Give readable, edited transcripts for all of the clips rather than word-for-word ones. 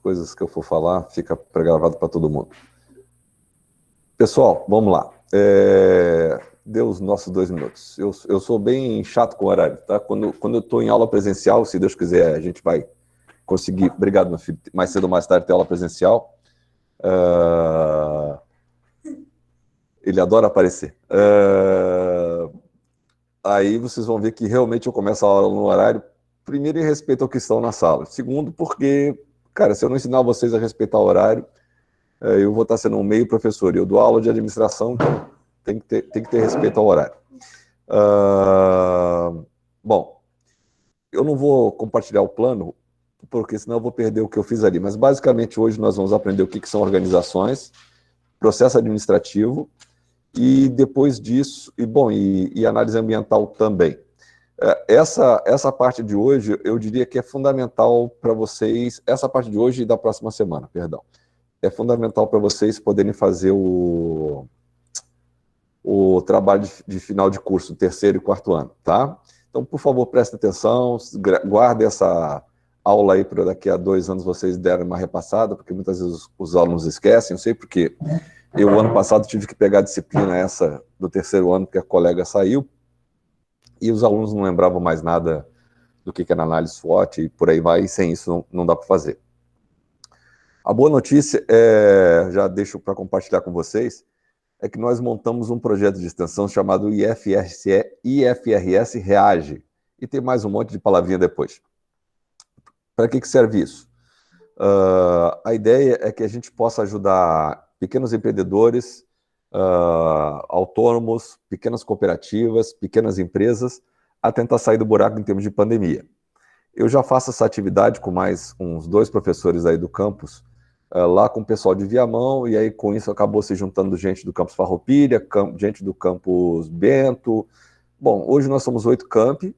coisas que eu for falar, fica gravado para todo mundo. Pessoal, vamos lá. Deu os nossos 2 minutos. Eu sou bem chato com o horário, tá? Quando eu estou em aula presencial, se Deus quiser, a gente vai conseguir, obrigado, meu filho, mais cedo ou mais tarde ter aula presencial. Ele adora aparecer. Aí vocês vão ver que realmente eu começo a aula no horário, primeiro, em respeito ao que estão na sala. Segundo, porque, cara, se eu não ensinar vocês a respeitar o horário, eu vou estar sendo um meio professor. Eu dou aula de administração, então tem que ter respeito ao horário. Bom, eu não vou compartilhar o plano, porque senão eu vou perder o que eu fiz ali. Mas, basicamente, hoje nós vamos aprender o que são organizações, processo administrativo, e depois disso, e análise ambiental também. Essa parte de hoje, eu diria que é fundamental para vocês, essa parte de hoje e da próxima semana, perdão. É fundamental para vocês poderem fazer o trabalho de final de curso, terceiro e quarto ano, tá? Então, por favor, prestem atenção, guardem essa aula aí para daqui a 2 anos vocês derem uma repassada, porque muitas vezes os alunos esquecem, eu sei porque eu, ano passado, tive que pegar a disciplina essa do terceiro ano, porque a colega saiu, e os alunos não lembravam mais nada do que era análise SWOT, e por aí vai, e sem isso não dá para fazer. A boa notícia, já deixo para compartilhar com vocês, é que nós montamos um projeto de extensão chamado IFRS Reage, e tem mais um monte de palavrinha depois. Para que serve isso? A ideia é que a gente possa ajudar pequenos empreendedores, autônomos, pequenas cooperativas, pequenas empresas, a tentar sair do buraco em termos de pandemia. Eu já faço essa atividade com mais uns 2 professores aí do campus, lá com o pessoal de Viamão, e aí com isso acabou se juntando gente do campus Farroupilha, gente do campus Bento. Bom, hoje nós somos 8 campi,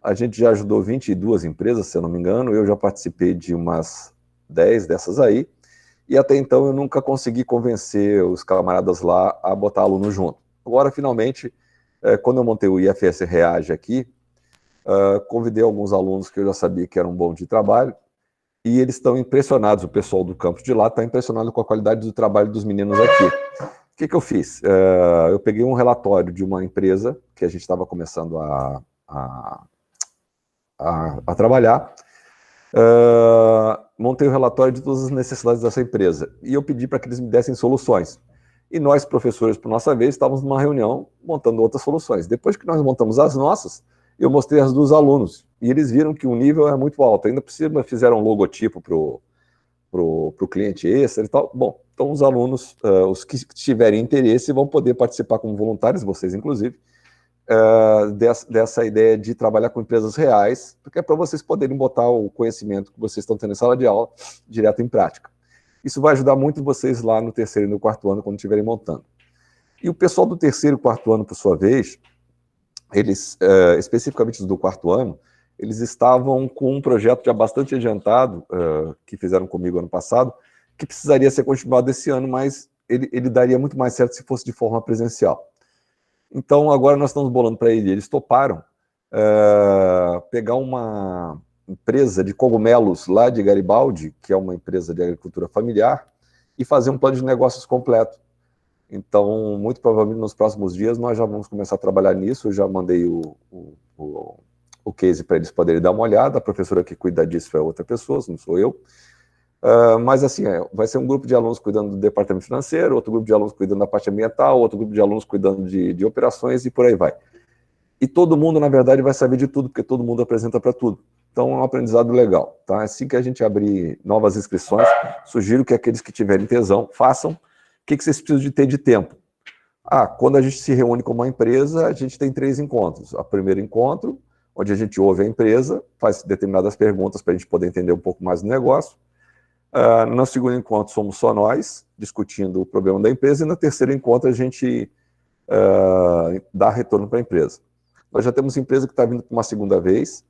a gente já ajudou 22 empresas, se eu não me engano, eu já participei de umas 10 dessas aí, e até então eu nunca consegui convencer os camaradas lá a botar aluno junto. Agora, finalmente, quando eu montei o IFRS Reage aqui, convidei alguns alunos que eu já sabia que eram bons de trabalho, e eles estão impressionados, o pessoal do campus de lá está impressionado com a qualidade do trabalho dos meninos aqui. O que eu fiz? Eu peguei um relatório de uma empresa que a gente estava começando a trabalhar, montei o relatório de todas as necessidades dessa empresa, e eu pedi para que eles me dessem soluções. E nós, professores, por nossa vez, estávamos numa reunião montando outras soluções. Depois que nós montamos as nossas, eu mostrei as dos alunos, e eles viram que o nível é muito alto. Ainda por cima fizeram um logotipo para o cliente extra e tal. Bom, então os alunos, os que tiverem interesse, vão poder participar como voluntários, vocês inclusive, dessa ideia de trabalhar com empresas reais, porque é para vocês poderem botar o conhecimento que vocês estão tendo em sala de aula direto em prática. Isso vai ajudar muito vocês lá no terceiro e no quarto ano, quando estiverem montando. E o pessoal do terceiro e quarto ano, por sua vez, eles, especificamente os do quarto ano, eles estavam com um projeto já bastante adiantado, que fizeram comigo ano passado, que precisaria ser continuado esse ano, mas ele daria muito mais certo se fosse de forma presencial. Então, agora nós estamos bolando para eles toparam pegar uma empresa de cogumelos lá de Garibaldi, que é uma empresa de agricultura familiar, e fazer um plano de negócios completo. Então, muito provavelmente nos próximos dias nós já vamos começar a trabalhar nisso. Eu já mandei o case para eles poderem dar uma olhada. A professora que cuida disso é outra pessoa, não sou eu. Mas assim, vai ser um grupo de alunos cuidando do departamento financeiro, outro grupo de alunos cuidando da parte ambiental, outro grupo de alunos cuidando de operações, e por aí vai. E todo mundo, na verdade, vai saber de tudo, porque todo mundo apresenta para tudo. Então, é um aprendizado legal, tá? Assim que a gente abrir novas inscrições, sugiro que aqueles que tiverem tesão, façam. O que vocês precisam de ter de tempo? Quando a gente se reúne como uma empresa, a gente tem 3 encontros. O primeiro encontro, onde a gente ouve a empresa, faz determinadas perguntas para a gente poder entender um pouco mais do negócio. No segundo encontro, somos só nós, discutindo o problema da empresa, e no terceiro encontro, a gente dá retorno para a empresa. Nós já temos empresa que está vindo para uma segunda vez.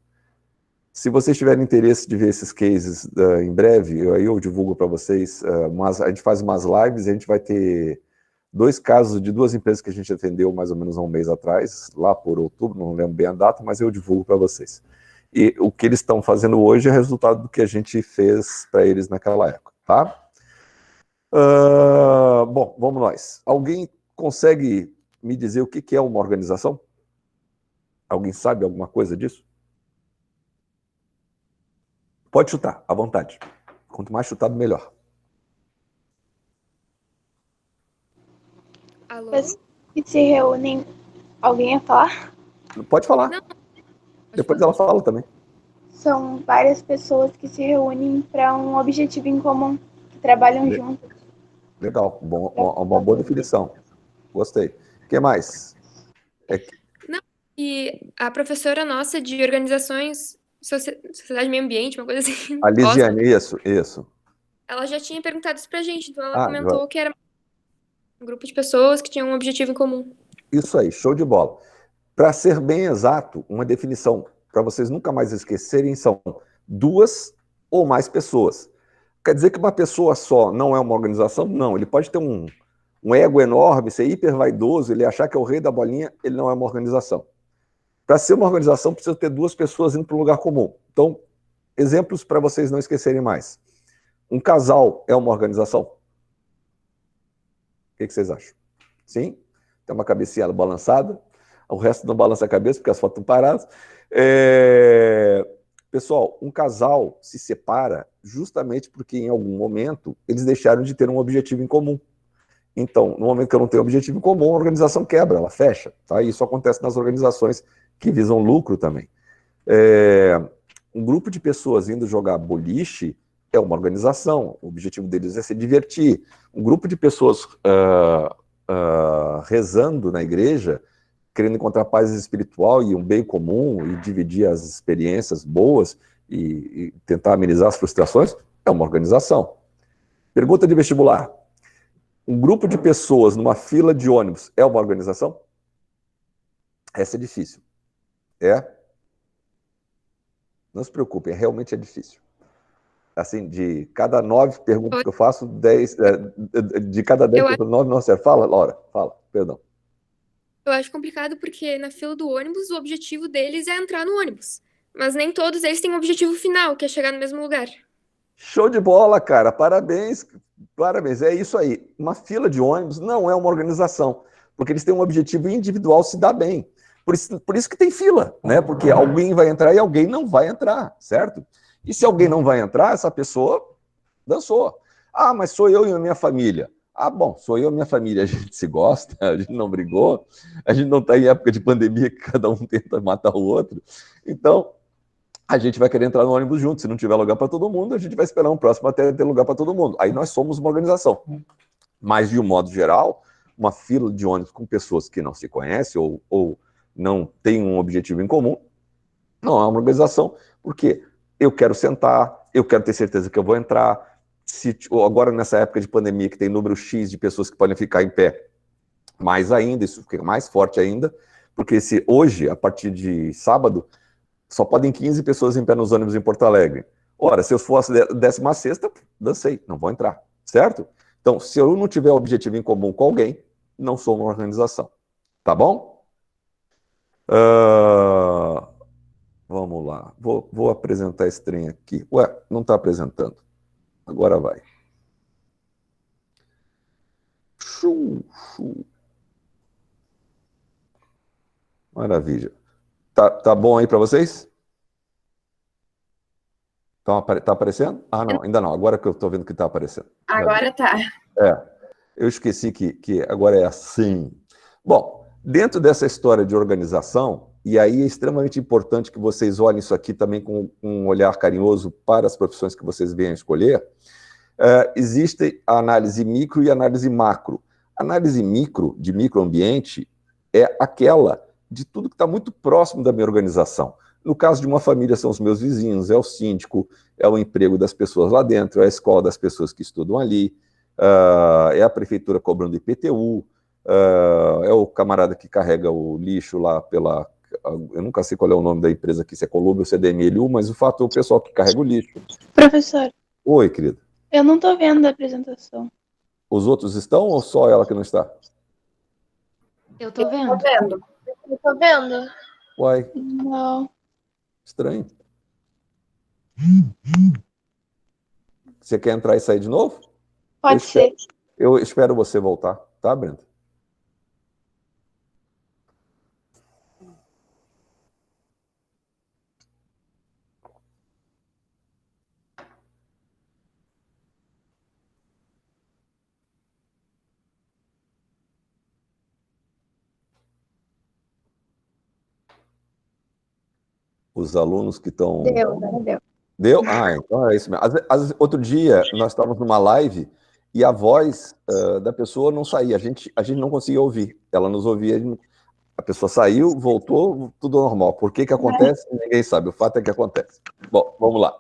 Se vocês tiverem interesse de ver esses cases em breve, aí eu divulgo para vocês, a gente faz umas lives, e a gente vai ter 2 casos de 2 empresas que a gente atendeu mais ou menos há um mês atrás, lá por outubro, não lembro bem a data, mas eu divulgo para vocês. E o que eles estão fazendo hoje é resultado do que a gente fez para eles naquela época, tá? Bom, vamos nós. Alguém consegue me dizer o que é uma organização? Alguém sabe alguma coisa disso? Pode chutar, à vontade. Quanto mais chutado, melhor. Alô? Pessoas que se reúnem. Alguém ia falar? Pode falar. Não. Depois ela fala também. São várias pessoas que se reúnem para um objetivo em comum, que trabalham juntos. Legal, uma boa definição. Gostei. O que mais? E a professora nossa de organizações, sociedade e meio ambiente, uma coisa assim, A Oscar, Lisiane, isso. ela já tinha perguntado isso pra gente, então ela Ah, comentou que era um grupo de pessoas que tinham um objetivo em comum. isso aí, show de bola. Para ser bem exato, uma definição para vocês nunca mais esquecerem são 2 ou mais pessoas. Quer dizer que uma pessoa só não é uma organização? Não, ele pode ter um ego enorme, ser hiper vaidoso, ele achar que é o rei da bolinha, ele não é uma organização. Para ser uma organização, precisa ter 2 pessoas indo para um lugar comum. Então, exemplos para vocês não esquecerem mais. Um casal é uma organização? O que vocês acham? Sim? Tem uma cabecinha balançada, o resto não balança a cabeça, porque as fotos estão paradas. Pessoal, um casal se separa justamente porque em algum momento eles deixaram de ter um objetivo em comum. Então, no momento que eu não tenho objetivo em comum, a organização quebra, ela fecha. Tá? Isso acontece nas organizações que visam lucro também. Um grupo de pessoas indo jogar boliche é uma organização, o objetivo deles é se divertir. Um grupo de pessoas rezando na igreja, querendo encontrar paz espiritual e um bem comum e dividir as experiências boas e tentar amenizar as frustrações, é uma organização. Pergunta de vestibular. Um grupo de pessoas numa fila de ônibus é uma organização? Essa é difícil. Não se preocupem, realmente é difícil. Assim, de cada 9 perguntas que eu faço, 10, de cada 10 perguntas, 9 não acertam. Fala, Laura, fala, perdão. Eu acho complicado porque na fila do ônibus o objetivo deles é entrar no ônibus. Mas nem todos eles têm um objetivo final, que é chegar no mesmo lugar. Show de bola, cara. Parabéns. Parabéns. É isso aí. Uma fila de ônibus não é uma organização, porque eles têm um objetivo individual se dar bem. Por isso que tem fila, né? Porque alguém vai entrar e alguém não vai entrar, certo? E se alguém não vai entrar, essa pessoa dançou. Ah, mas sou eu e a minha família. Ah, bom, sou eu e a minha família. A gente se gosta, a gente não brigou, a gente não está em época de pandemia que cada um tenta matar o outro. Então, a gente vai querer entrar no ônibus junto. Se não tiver lugar para todo mundo, a gente vai esperar um próximo até ter lugar para todo mundo. Aí nós somos uma organização. Mas, de um modo geral, uma fila de ônibus com pessoas que não se conhecem ou não têm um objetivo em comum, não é uma organização, porque eu quero sentar, eu quero ter certeza que eu vou entrar. Se, agora, nessa época de pandemia, que tem número X de pessoas que podem ficar em pé, mais ainda, isso fica mais forte ainda, porque se hoje, a partir de sábado, só podem 15 pessoas em pé nos ônibus em Porto Alegre. Ora, se eu fosse 16ª, dancei, não vou entrar, certo? Então, se eu não tiver objetivo em comum com alguém, não sou uma organização. Tá bom? Vamos lá. Vou apresentar esse trem aqui. Ué, não está apresentando. Agora vai. Maravilha. Tá bom aí para vocês? Tá aparecendo? Ah, não, ainda não. Agora que eu estou vendo que está aparecendo. Agora tá. Eu esqueci que agora é assim. Bom, dentro dessa história de organização, e aí é extremamente importante que vocês olhem isso aqui também com um olhar carinhoso para as profissões que vocês venham escolher, existe a análise micro e a análise macro. A análise micro, de microambiente, é aquela de tudo que está muito próximo da minha organização. No caso de uma família, são os meus vizinhos, é o síndico, é o emprego das pessoas lá dentro, é a escola das pessoas que estudam ali, é a prefeitura cobrando IPTU, é o camarada que carrega o lixo lá pela... Eu nunca sei qual é o nome da empresa aqui, se é Colômbia ou se é DMLU, mas o fato é o pessoal que carrega o lixo. Professor. Oi, querida. Eu não estou vendo a apresentação. Os outros estão ou só ela que não está? Eu tô vendo. Eu tô vendo. Uai. Não. Estranho. Você quer entrar e sair de novo? Pode ser. Eu espero você voltar, tá, Brenda? Os alunos que estão... Deu, agora deu. Deu? Ah, então é isso mesmo. Outro dia, nós estávamos numa live e a voz da pessoa não saía. A gente não conseguia ouvir. Ela nos ouvia, a pessoa saiu, voltou, tudo normal. Por que acontece? Ninguém sabe. O fato é que acontece. Bom, vamos lá.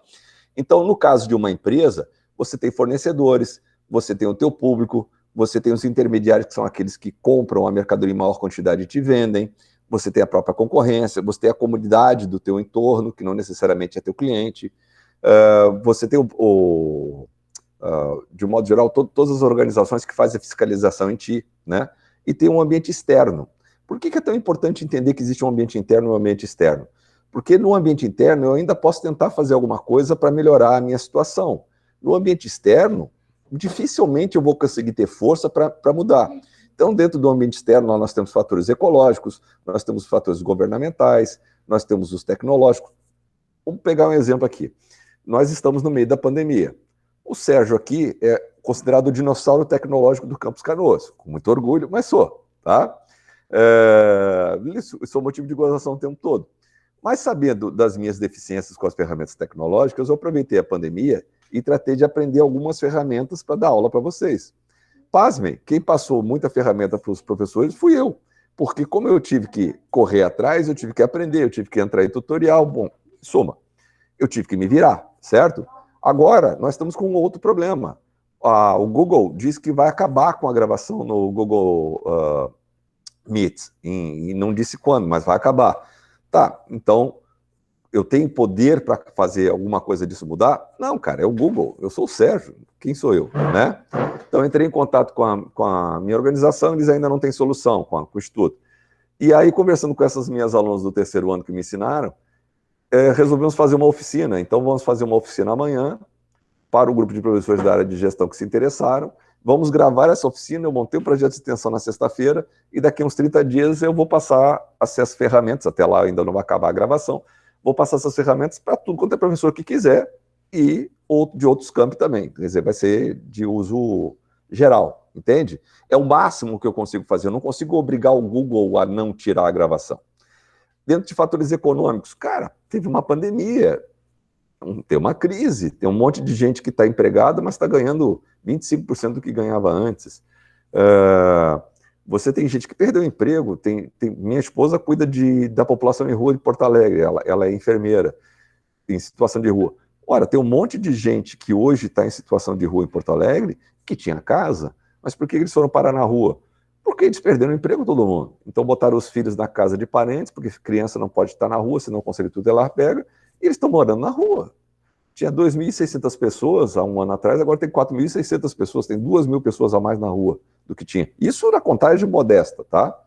Então, no caso de uma empresa, você tem fornecedores, você tem o teu público, você tem os intermediários, que são aqueles que compram a mercadoria em maior quantidade e te vendem, você tem a própria concorrência, você tem a comunidade do teu entorno, que não necessariamente é teu cliente, você tem de um modo geral, todas as organizações que fazem a fiscalização em ti, né? E tem um ambiente externo. Por que é tão importante entender que existe um ambiente interno e um ambiente externo? Porque no ambiente interno eu ainda posso tentar fazer alguma coisa para melhorar a minha situação. No ambiente externo, dificilmente eu vou conseguir ter força para mudar. Então, dentro do ambiente externo, nós temos fatores ecológicos, nós temos fatores governamentais, nós temos os tecnológicos. Vamos pegar um exemplo aqui. Nós estamos no meio da pandemia. O Sérgio aqui é considerado o dinossauro tecnológico do Campos Canoas, com muito orgulho, mas sou, tá? Isso é motivo de gozação o tempo todo. Mas sabendo das minhas deficiências com as ferramentas tecnológicas, eu aproveitei a pandemia e tratei de aprender algumas ferramentas para dar aula para vocês. Pasmem, quem passou muita ferramenta para os professores fui eu, porque como eu tive que correr atrás, eu tive que aprender, eu tive que entrar em tutorial, bom, soma, eu tive que me virar, certo? Agora, nós estamos com um outro problema. O Google diz que vai acabar com a gravação no Google Meet, e não disse quando, mas vai acabar. Tá, então, eu tenho poder para fazer alguma coisa disso mudar? Não, cara, é o Google, eu sou o Sérgio, quem sou eu, né? Então, entrei em contato com a minha organização, eles ainda não têm solução com o Instituto. E aí, conversando com essas minhas alunas do terceiro ano que me ensinaram, resolvemos fazer uma oficina. Então, vamos fazer uma oficina amanhã para o grupo de professores da área de gestão que se interessaram. Vamos gravar essa oficina, eu montei o projeto de extensão na sexta-feira e daqui a uns 30 dias eu vou passar essas ferramentas, até lá ainda não vai acabar a gravação, vou passar essas ferramentas para tudo quanto é professor que quiser e de outros campos também. Quer dizer, vai ser de uso geral, entende? É o máximo que eu consigo fazer, eu não consigo obrigar o Google a não tirar a gravação. Dentro de fatores econômicos, cara, teve uma pandemia, tem uma crise, tem um monte de gente que está empregada, mas está ganhando 25% do que ganhava antes. Você tem gente que perdeu o emprego, minha esposa cuida da população em rua de Porto Alegre, ela é enfermeira em situação de rua. Ora, tem um monte de gente que hoje está em situação de rua em Porto Alegre, que tinha casa, mas por que eles foram parar na rua? Porque eles perderam o emprego todo mundo. Então botaram os filhos na casa de parentes, porque criança não pode estar na rua, senão o Conselho Tutelar pega, e eles estão morando na rua. Tinha 2.600 pessoas há um ano atrás, agora tem 4.600 pessoas, tem 2.000 pessoas a mais na rua do que tinha. Isso na contagem modesta, tá?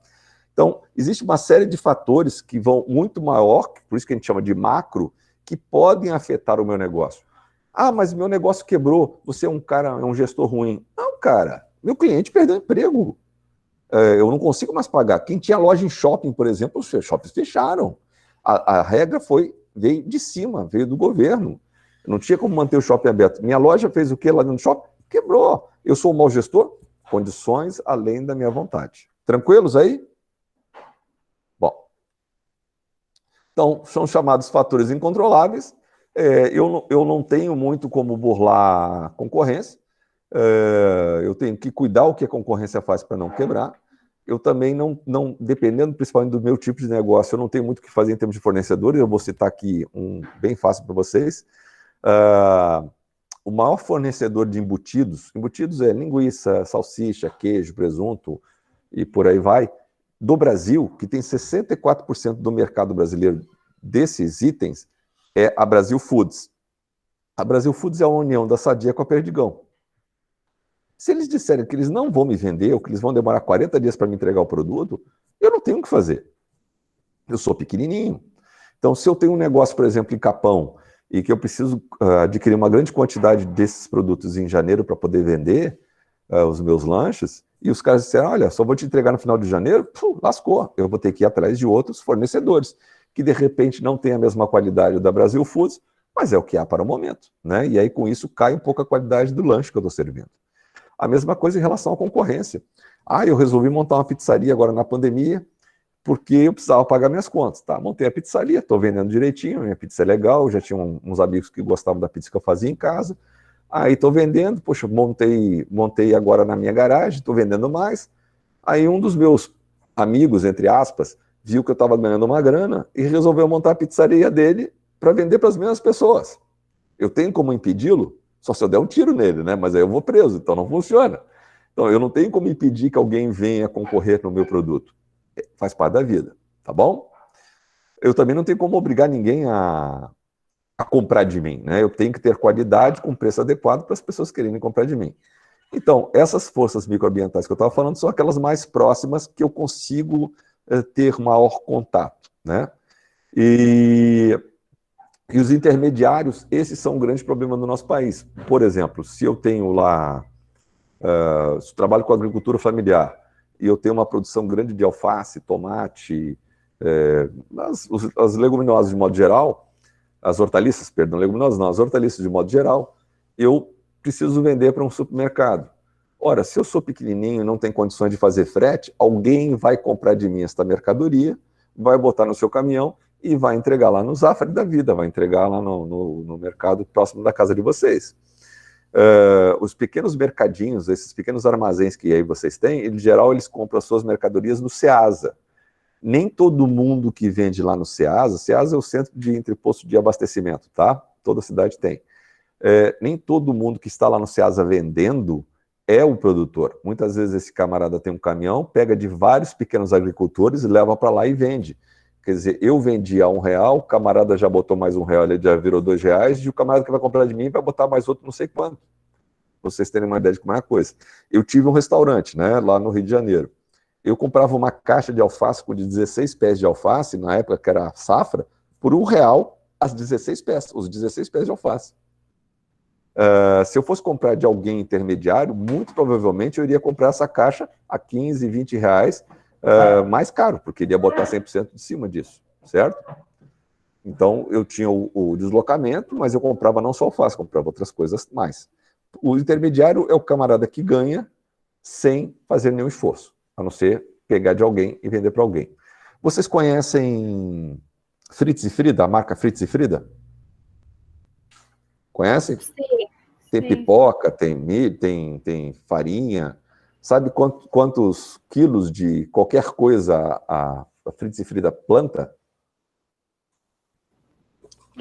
Então, existe uma série de fatores que vão muito maior, por isso que a gente chama de macro, que podem afetar o meu negócio. Ah, mas meu negócio quebrou, você é um gestor ruim. Não, cara, meu cliente perdeu o emprego. Eu não consigo mais pagar. Quem tinha loja em shopping, por exemplo, os shoppings fecharam. A regra veio de cima, veio do governo. Não tinha como manter o shopping aberto. Minha loja fez o quê lá no shopping? Quebrou. Eu sou um mau gestor? Condições além da minha vontade. Tranquilos aí? Bom. Então, são chamados fatores incontroláveis. Eu não tenho muito como burlar a concorrência. Eu tenho que cuidar o que a concorrência faz para não quebrar. Eu também não, dependendo principalmente do meu tipo de negócio, eu não tenho muito o que fazer em termos de fornecedores. Eu vou citar aqui um bem fácil para vocês. O maior fornecedor de embutidos é linguiça, salsicha, queijo, presunto e por aí vai, do Brasil, que tem 64% do mercado brasileiro desses itens, é a Brasil Foods. A Brasil Foods é a união da Sadia com a Perdigão. Se eles disserem que eles não vão me vender, ou que eles vão demorar 40 dias para me entregar o produto, eu não tenho o que fazer. Eu sou pequenininho. Então, se eu tenho um negócio, por exemplo, em Capão, e que eu preciso adquirir uma grande quantidade desses produtos em janeiro para poder vender os meus lanches, e os caras disseram, olha, só vou te entregar no final de janeiro, lascou, eu vou ter que ir atrás de outros fornecedores, que de repente não tem a mesma qualidade da Brasil Foods, mas é o que há para o momento, né? E aí com isso cai um pouco a qualidade do lanche que eu estou servindo. A mesma coisa em relação à concorrência. Eu resolvi montar uma pizzaria agora na pandemia, porque eu precisava pagar minhas contas. Tá, montei a pizzaria, estou vendendo direitinho, minha pizza é legal, já tinha uns amigos que gostavam da pizza que eu fazia em casa. Aí estou vendendo, poxa, montei agora na minha garagem, estou vendendo mais. Aí um dos meus amigos, entre aspas, viu que eu estava ganhando uma grana e resolveu montar a pizzaria dele para vender para as mesmas pessoas. Eu tenho como impedi-lo? Só se eu der um tiro nele, né? Mas aí eu vou preso, então não funciona. Então eu não tenho como impedir que alguém venha concorrer no meu produto. Faz parte da vida, tá bom? Eu também não tenho como obrigar ninguém a comprar de mim, né? Eu tenho que ter qualidade com preço adequado para as pessoas quererem comprar de mim. Então, essas forças microambientais que eu estava falando são aquelas mais próximas que eu consigo ter maior contato, né? E os intermediários, esses são um grande problema do nosso país. Por exemplo, se eu tenho lá, se eu trabalho com agricultura familiar, e eu tenho uma produção grande de alface, tomate, as leguminosas de modo geral, as hortaliças, perdão, leguminosas não, as hortaliças de modo geral, eu preciso vender para um supermercado. Ora, se eu sou pequenininho e não tenho condições de fazer frete, alguém vai comprar de mim esta mercadoria, vai botar no seu caminhão e vai entregar lá no Zafari da vida, vai entregar lá no mercado próximo da casa de vocês. Os pequenos mercadinhos, esses pequenos armazéns que aí vocês têm, em geral eles compram as suas mercadorias no Ceasa. Nem todo mundo que vende lá no Ceasa é o centro de entreposto de abastecimento, tá? Toda cidade tem. Nem todo mundo que está lá no Ceasa vendendo é o produtor. Muitas vezes esse camarada tem um caminhão, pega de vários pequenos agricultores e leva para lá e vende. Quer dizer, eu vendi a R$1, o camarada já botou mais R$1, ele já virou R$2, e o camarada que vai comprar de mim vai botar mais outro não sei quanto. Pra vocês terem uma ideia de como é a coisa. Eu tive um restaurante, né, lá no Rio de Janeiro. Eu comprava uma caixa de alface com 16 pés de alface, na época que era a safra, por R$1 as 16 pés, os 16 pés de alface. Se eu fosse comprar de alguém intermediário, muito provavelmente eu iria comprar essa caixa a R$15, R$20, mais caro, porque ele ia botar 100% de cima disso, certo? Então, eu tinha o deslocamento, mas eu comprava não só alface, comprava outras coisas mais. O intermediário é o camarada que ganha sem fazer nenhum esforço, a não ser pegar de alguém e vender para alguém. Vocês conhecem Fritz e Frida, a marca Fritz e Frida? Conhecem? Sim. Tem pipoca, tem milho, tem farinha. Sabe quantos quilos de qualquer coisa a Fritz e Frida planta?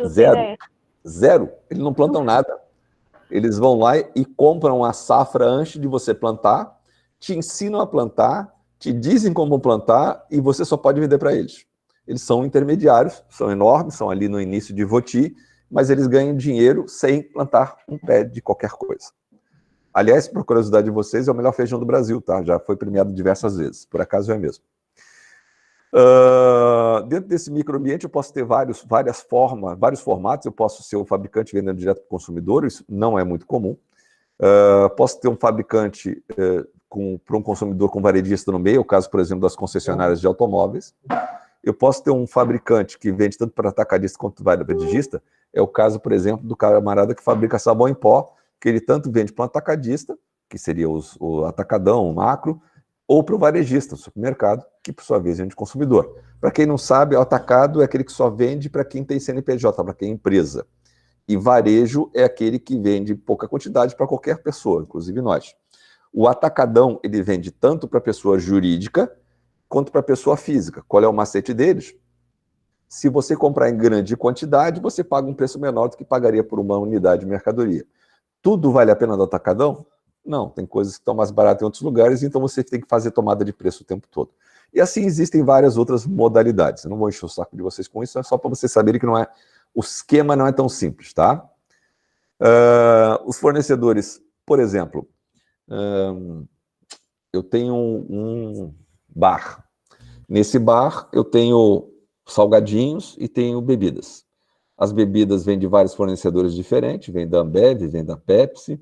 Zero. Zero. Eles não plantam nada. Eles vão lá e compram a safra antes de você plantar, te ensinam a plantar, te dizem como plantar e você só pode vender para eles. Eles são intermediários, são enormes, são ali no início de Voti, mas eles ganham dinheiro sem plantar um pé de qualquer coisa. Aliás, por curiosidade de vocês, é o melhor feijão do Brasil, tá? Já foi premiado diversas vezes, por acaso é mesmo. Dentro desse microambiente eu posso ter vários formatos, eu posso ser um fabricante vendendo direto para o consumidor, isso não é muito comum. Posso ter um fabricante para um consumidor com varejista no meio, o caso, por exemplo, das concessionárias de automóveis. Eu posso ter um fabricante que vende tanto para atacadista quanto para varejista, é o caso, por exemplo, do camarada que fabrica sabão em pó, que ele tanto vende para um atacadista, que seria o atacadão, o macro, ou para o varejista, o supermercado, que por sua vez vende para o consumidor. Para quem não sabe, o atacado é aquele que só vende para quem tem CNPJ, para quem é empresa. E varejo é aquele que vende pouca quantidade para qualquer pessoa, inclusive nós. O atacadão, ele vende tanto para pessoa jurídica quanto para pessoa física. Qual é o macete deles? Se você comprar em grande quantidade, você paga um preço menor do que pagaria por uma unidade de mercadoria. Tudo vale a pena do atacadão? Não, tem coisas que estão mais baratas em outros lugares, então você tem que fazer tomada de preço o tempo todo. E assim existem várias outras modalidades. Eu não vou encher o saco de vocês com isso, é só para vocês saberem que o esquema não é tão simples, tá? Os fornecedores, por exemplo, eu tenho um bar. Nesse bar eu tenho salgadinhos e tenho bebidas. As bebidas vêm de vários fornecedores diferentes, vem da Ambev, vem da Pepsi.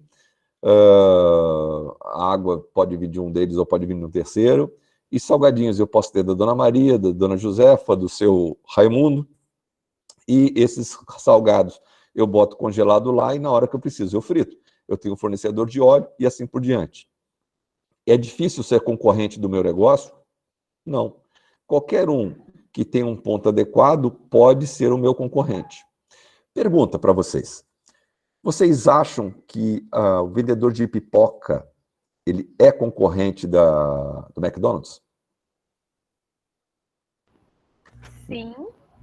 A água pode vir de um deles ou pode vir de um terceiro. E salgadinhos eu posso ter da Dona Maria, da Dona Josefa, do seu Raimundo. E esses salgados eu boto congelado lá e na hora que eu preciso eu frito. Eu tenho um fornecedor de óleo e assim por diante. É difícil ser concorrente do meu negócio? Não. Qualquer um que tenha um ponto adequado pode ser o meu concorrente. Pergunta para vocês. Vocês acham que o vendedor de pipoca ele é concorrente do McDonald's? Sim,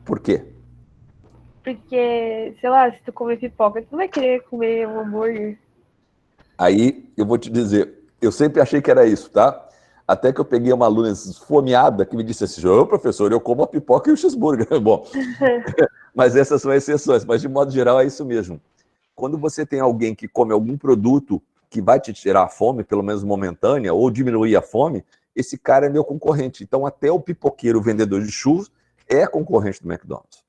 Por quê? porque, sei lá, se tu comer pipoca, tu não vai querer comer um hambúrguer. Aí eu vou te dizer, eu sempre achei que era isso, tá? Até que eu peguei uma aluna esfomeada que me disse assim, ô professor, eu como a pipoca e o cheeseburger. Bom, mas essas são exceções, mas de modo geral é isso mesmo. Quando você tem alguém que come algum produto que vai te tirar a fome, pelo menos momentânea, ou diminuir a fome, esse cara é meu concorrente. Então até o pipoqueiro, o vendedor de churros, é concorrente do McDonald's.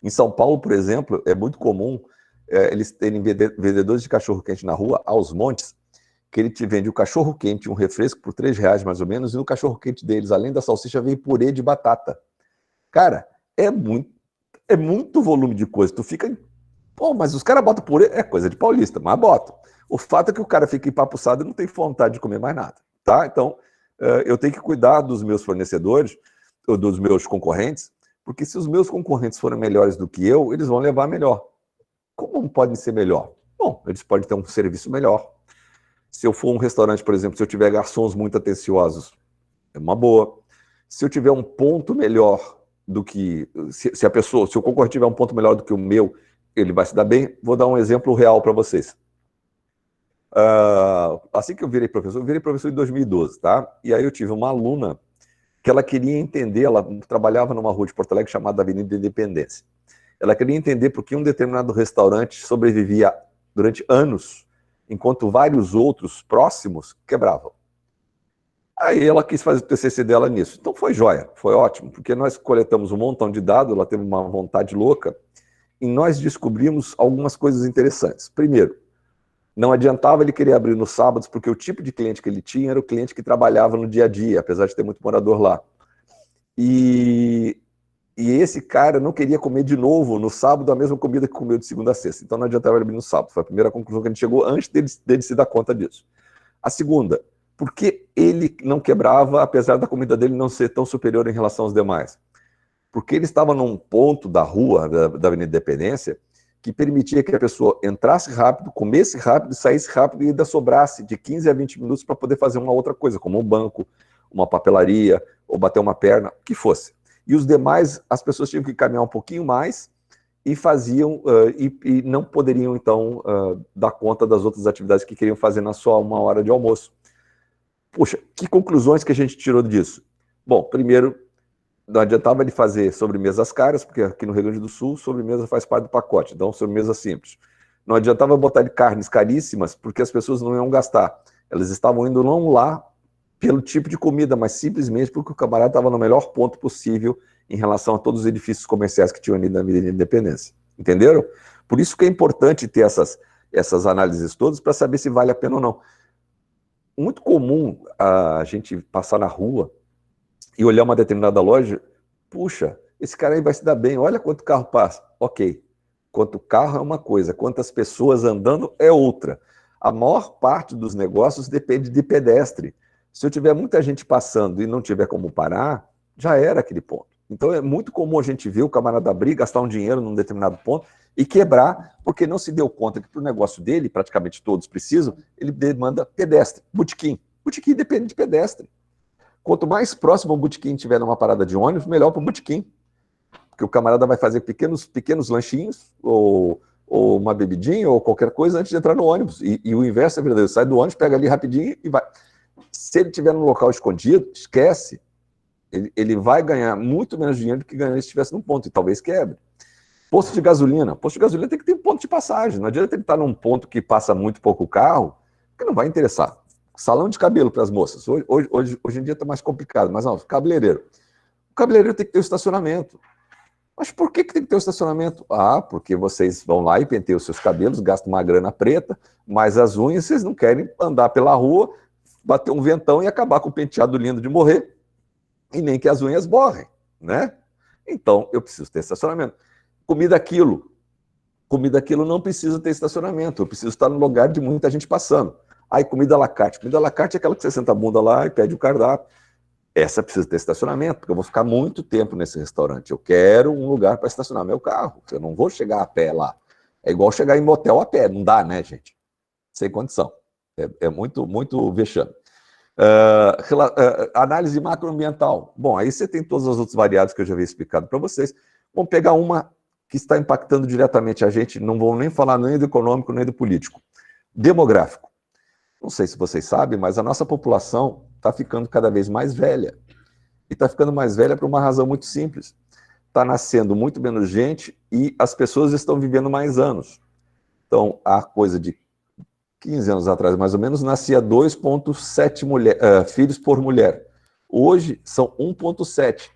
Em São Paulo, por exemplo, é muito comum eles terem vendedores de cachorro-quente na rua, aos montes, que ele te vende o cachorro-quente e um refresco por R$3 mais ou menos, e no cachorro-quente deles, além da salsicha, vem purê de batata. Cara, é muito volume de coisa. Tu fica... Pô, mas os caras botam purê, é coisa de paulista, mas botam. O fato é que o cara fica empapuçado e não tem vontade de comer mais nada, tá? Então, eu tenho que cuidar dos meus fornecedores, ou dos meus concorrentes, porque se os meus concorrentes forem melhores do que eu, eles vão levar melhor. Como podem ser melhor? Bom, eles podem ter um serviço melhor. Se eu for um restaurante, por exemplo, se eu tiver garçons muito atenciosos, é uma boa. Se eu tiver um ponto melhor do que... Se o concorrente tiver um ponto melhor do que o meu, ele vai se dar bem. Vou dar um exemplo real para vocês. Assim que eu virei professor em 2012, tá? E aí eu tive uma aluna que ela queria entender, ela trabalhava numa rua de Porto Alegre chamada Avenida Independência. Ela queria entender por que um determinado restaurante sobrevivia durante anos, enquanto vários outros próximos quebravam. Aí ela quis fazer o TCC dela nisso. Então foi jóia, foi ótimo, porque nós coletamos um montão de dados, ela teve uma vontade louca, e nós descobrimos algumas coisas interessantes. Primeiro, não adiantava ele querer abrir nos sábados, porque o tipo de cliente que ele tinha era o cliente que trabalhava no dia a dia, apesar de ter muito morador lá. E esse cara não queria comer de novo no sábado a mesma comida que comeu de segunda a sexta. Então não adiantava ele abrir no sábado. Foi a primeira conclusão que a gente chegou antes dele se dar conta disso. A segunda, por que ele não quebrava, apesar da comida dele não ser tão superior em relação aos demais? Porque ele estava num ponto da rua, da Avenida Independência, que permitia que a pessoa entrasse rápido, comesse rápido, saísse rápido e ainda sobrasse de 15 a 20 minutos para poder fazer uma outra coisa, como um banco, uma papelaria, ou bater uma perna, o que fosse. E os demais, as pessoas tinham que caminhar um pouquinho mais e faziam, e não poderiam, então, dar conta das outras atividades que queriam fazer na sua uma hora de almoço. Puxa, que conclusões que a gente tirou disso? Bom, primeiro, não adiantava ele fazer sobremesas caras, porque aqui no Rio Grande do Sul, sobremesa faz parte do pacote, então sobremesa simples. Não adiantava botar de carnes caríssimas, porque as pessoas não iam gastar. Elas estavam indo não lá pelo tipo de comida, mas simplesmente porque o camarada estava no melhor ponto possível em relação a todos os edifícios comerciais que tinham ali na Avenida Independência. Entenderam? Por isso que é importante ter essas análises todas para saber se vale a pena ou não. Muito comum a gente passar na rua e olhar uma determinada loja, puxa, esse cara aí vai se dar bem, olha quanto carro passa. Ok, quanto carro é uma coisa, quantas pessoas andando é outra. A maior parte dos negócios depende de pedestre. Se eu tiver muita gente passando e não tiver como parar, já era aquele ponto. Então é muito comum a gente ver o camarada abrir, gastar um dinheiro num determinado ponto e quebrar, porque não se deu conta que para o negócio dele, praticamente todos precisam, ele demanda pedestre, botequim. Botequim depende de pedestre. Quanto mais próximo o botequim estiver numa parada de ônibus, melhor para o botequim. Porque o camarada vai fazer pequenos lanchinhos, ou uma bebidinha, ou qualquer coisa, antes de entrar no ônibus. E o inverso é verdadeiro. Sai do ônibus, pega ali rapidinho e vai. Se ele estiver num local escondido, esquece. Ele vai ganhar muito menos dinheiro do que ganharia se estivesse num ponto, e talvez quebre. Posto de gasolina. Posto de gasolina tem que ter um ponto de passagem. Não adianta ele estar num ponto que passa muito pouco carro, que não vai interessar. Salão de cabelo para as moças. Hoje em dia está mais complicado, mas não, cabeleireiro. O cabeleireiro tem que ter o estacionamento. Mas por que tem que ter o estacionamento? Ah, porque vocês vão lá e penteiam os seus cabelos, gastam uma grana preta, mas as unhas vocês não querem andar pela rua, bater um ventão e acabar com o penteado lindo de morrer, e nem que as unhas borrem, né? Então, eu preciso ter estacionamento. Comida quilo não precisa ter estacionamento, eu preciso estar no lugar de muita gente passando. Aí, comida à la carte. Comida à la carte é aquela que você senta a bunda lá e pede o cardápio. Essa precisa ter estacionamento, porque eu vou ficar muito tempo nesse restaurante. Eu quero um lugar para estacionar meu carro. Eu não vou chegar a pé lá. É igual chegar em motel a pé. Não dá, né, gente? Sem condição. É muito, muito vexame. Análise macroambiental. Bom, aí você tem todas as outras variáveis que eu já havia explicado para vocês. Vamos pegar uma que está impactando diretamente a gente. Não vou nem falar nem do econômico, nem do político. Demográfico. Não sei se vocês sabem, mas a nossa população está ficando cada vez mais velha. E está ficando mais velha por uma razão muito simples. Está nascendo muito menos gente e as pessoas estão vivendo mais anos. Então, há coisa de 15 anos atrás, mais ou menos, nascia 2,7 filhos por mulher. Hoje, são 1,7.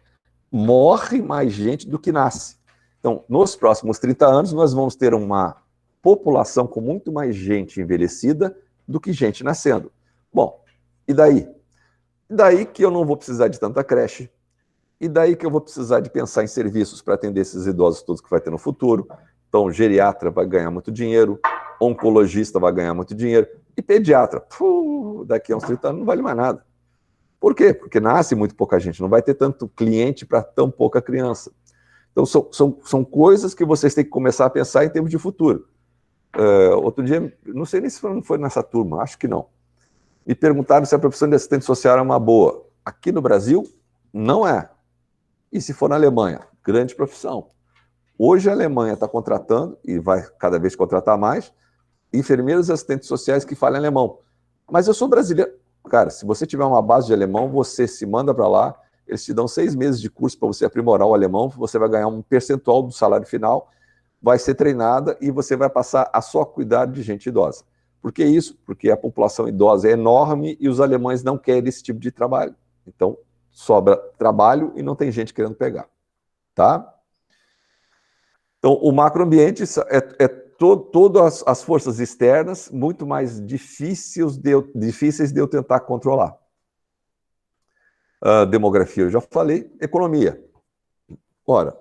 Morre mais gente do que nasce. Então, nos próximos 30 anos, nós vamos ter uma população com muito mais gente envelhecida do que gente nascendo. Bom, e daí? E daí que eu não vou precisar de tanta creche, e daí que eu vou precisar de pensar em serviços para atender esses idosos todos que vai ter no futuro. Então, geriatra vai ganhar muito dinheiro, oncologista vai ganhar muito dinheiro, e pediatra, daqui a uns 30 anos não vale mais nada. Por quê? Porque nasce muito pouca gente, não vai ter tanto cliente para tão pouca criança. Então, são coisas que vocês têm que começar a pensar em termos de futuro. Outro dia, não sei nem se foi nessa turma, acho que não. Me perguntaram se a profissão de assistente social é uma boa. Aqui no Brasil, não é. E se for na Alemanha? Grande profissão. Hoje a Alemanha está contratando, e vai cada vez contratar mais, enfermeiros e assistentes sociais que falam alemão. Mas eu sou brasileiro. Cara, se você tiver uma base de alemão, você se manda para lá, eles te dão 6 meses de curso para você aprimorar o alemão, você vai ganhar um percentual do salário final, vai ser treinada e você vai passar a só cuidar de gente idosa. Por que isso? Porque a população idosa é enorme e os alemães não querem esse tipo de trabalho. Então, sobra trabalho e não tem gente querendo pegar. Tá? Então, o macroambiente é todas as forças externas muito mais difíceis de eu tentar controlar. Demografia, eu já falei. Economia. Ora,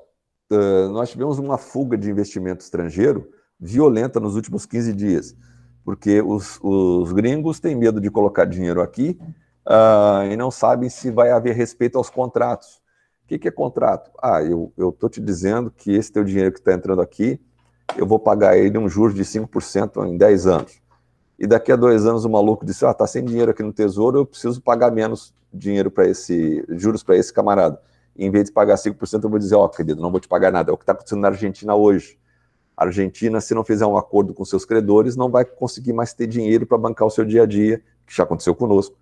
nós tivemos uma fuga de investimento estrangeiro violenta nos últimos 15 dias, porque os gringos têm medo de colocar dinheiro aqui e não sabem se vai haver respeito aos contratos. O que é contrato? Eu estou te dizendo que esse teu dinheiro que está entrando aqui, eu vou pagar ele um juros de 5% em 10 anos. E daqui a 2 anos o maluco disse, está sem dinheiro aqui no Tesouro, eu preciso pagar menos dinheiro juros para esse camarada. E, em vez de pagar 5%, eu vou dizer, querido, não vou te pagar nada. É o que está acontecendo na Argentina hoje. A Argentina, se não fizer um acordo com seus credores, não vai conseguir mais ter dinheiro para bancar o seu dia a dia, que já aconteceu conosco,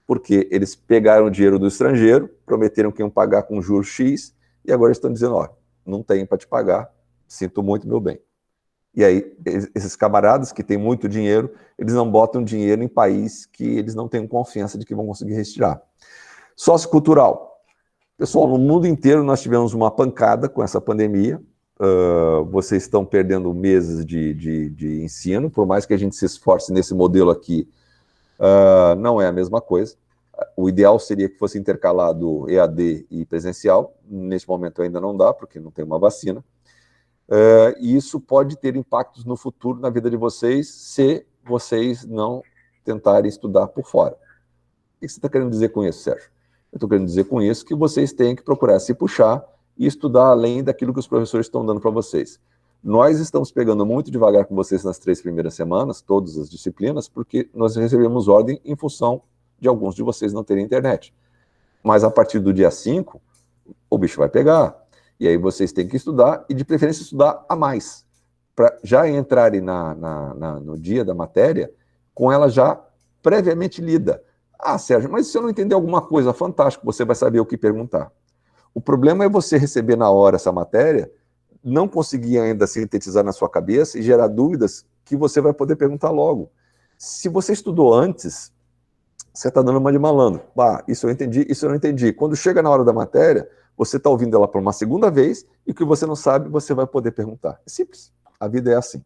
porque eles pegaram o dinheiro do estrangeiro, prometeram que iam pagar com juros X, e agora estão dizendo, não tem para te pagar, sinto muito, meu bem. E aí, esses camaradas que têm muito dinheiro, eles não botam dinheiro em país que eles não têm confiança de que vão conseguir retirar. Sociocultural. Pessoal, no mundo inteiro nós tivemos uma pancada com essa pandemia. Vocês estão perdendo meses de ensino, por mais que a gente se esforce nesse modelo aqui, não é a mesma coisa. O ideal seria que fosse intercalado EAD e presencial. Neste momento ainda não dá, porque não tem uma vacina. E isso pode ter impactos no futuro na vida de vocês, se vocês não tentarem estudar por fora. O que você está querendo dizer com isso, Sérgio? Eu estou querendo dizer com isso que vocês têm que procurar se puxar e estudar além daquilo que os professores estão dando para vocês. Nós estamos pegando muito devagar com vocês nas 3 primeiras semanas, todas as disciplinas, porque nós recebemos ordem em função de alguns de vocês não terem internet. Mas a partir do dia 5, o bicho vai pegar. E aí vocês têm que estudar, e de preferência estudar a mais, para já entrarem no dia da matéria com ela já previamente lida. Sérgio, mas se eu não entender alguma coisa, fantástico, você vai saber o que perguntar. O problema é você receber na hora essa matéria, não conseguir ainda sintetizar na sua cabeça e gerar dúvidas que você vai poder perguntar logo. Se você estudou antes, você está dando uma de malandro. Isso eu entendi, isso eu não entendi. Quando chega na hora da matéria, você está ouvindo ela por uma segunda vez e o que você não sabe, você vai poder perguntar. É simples. A vida é assim.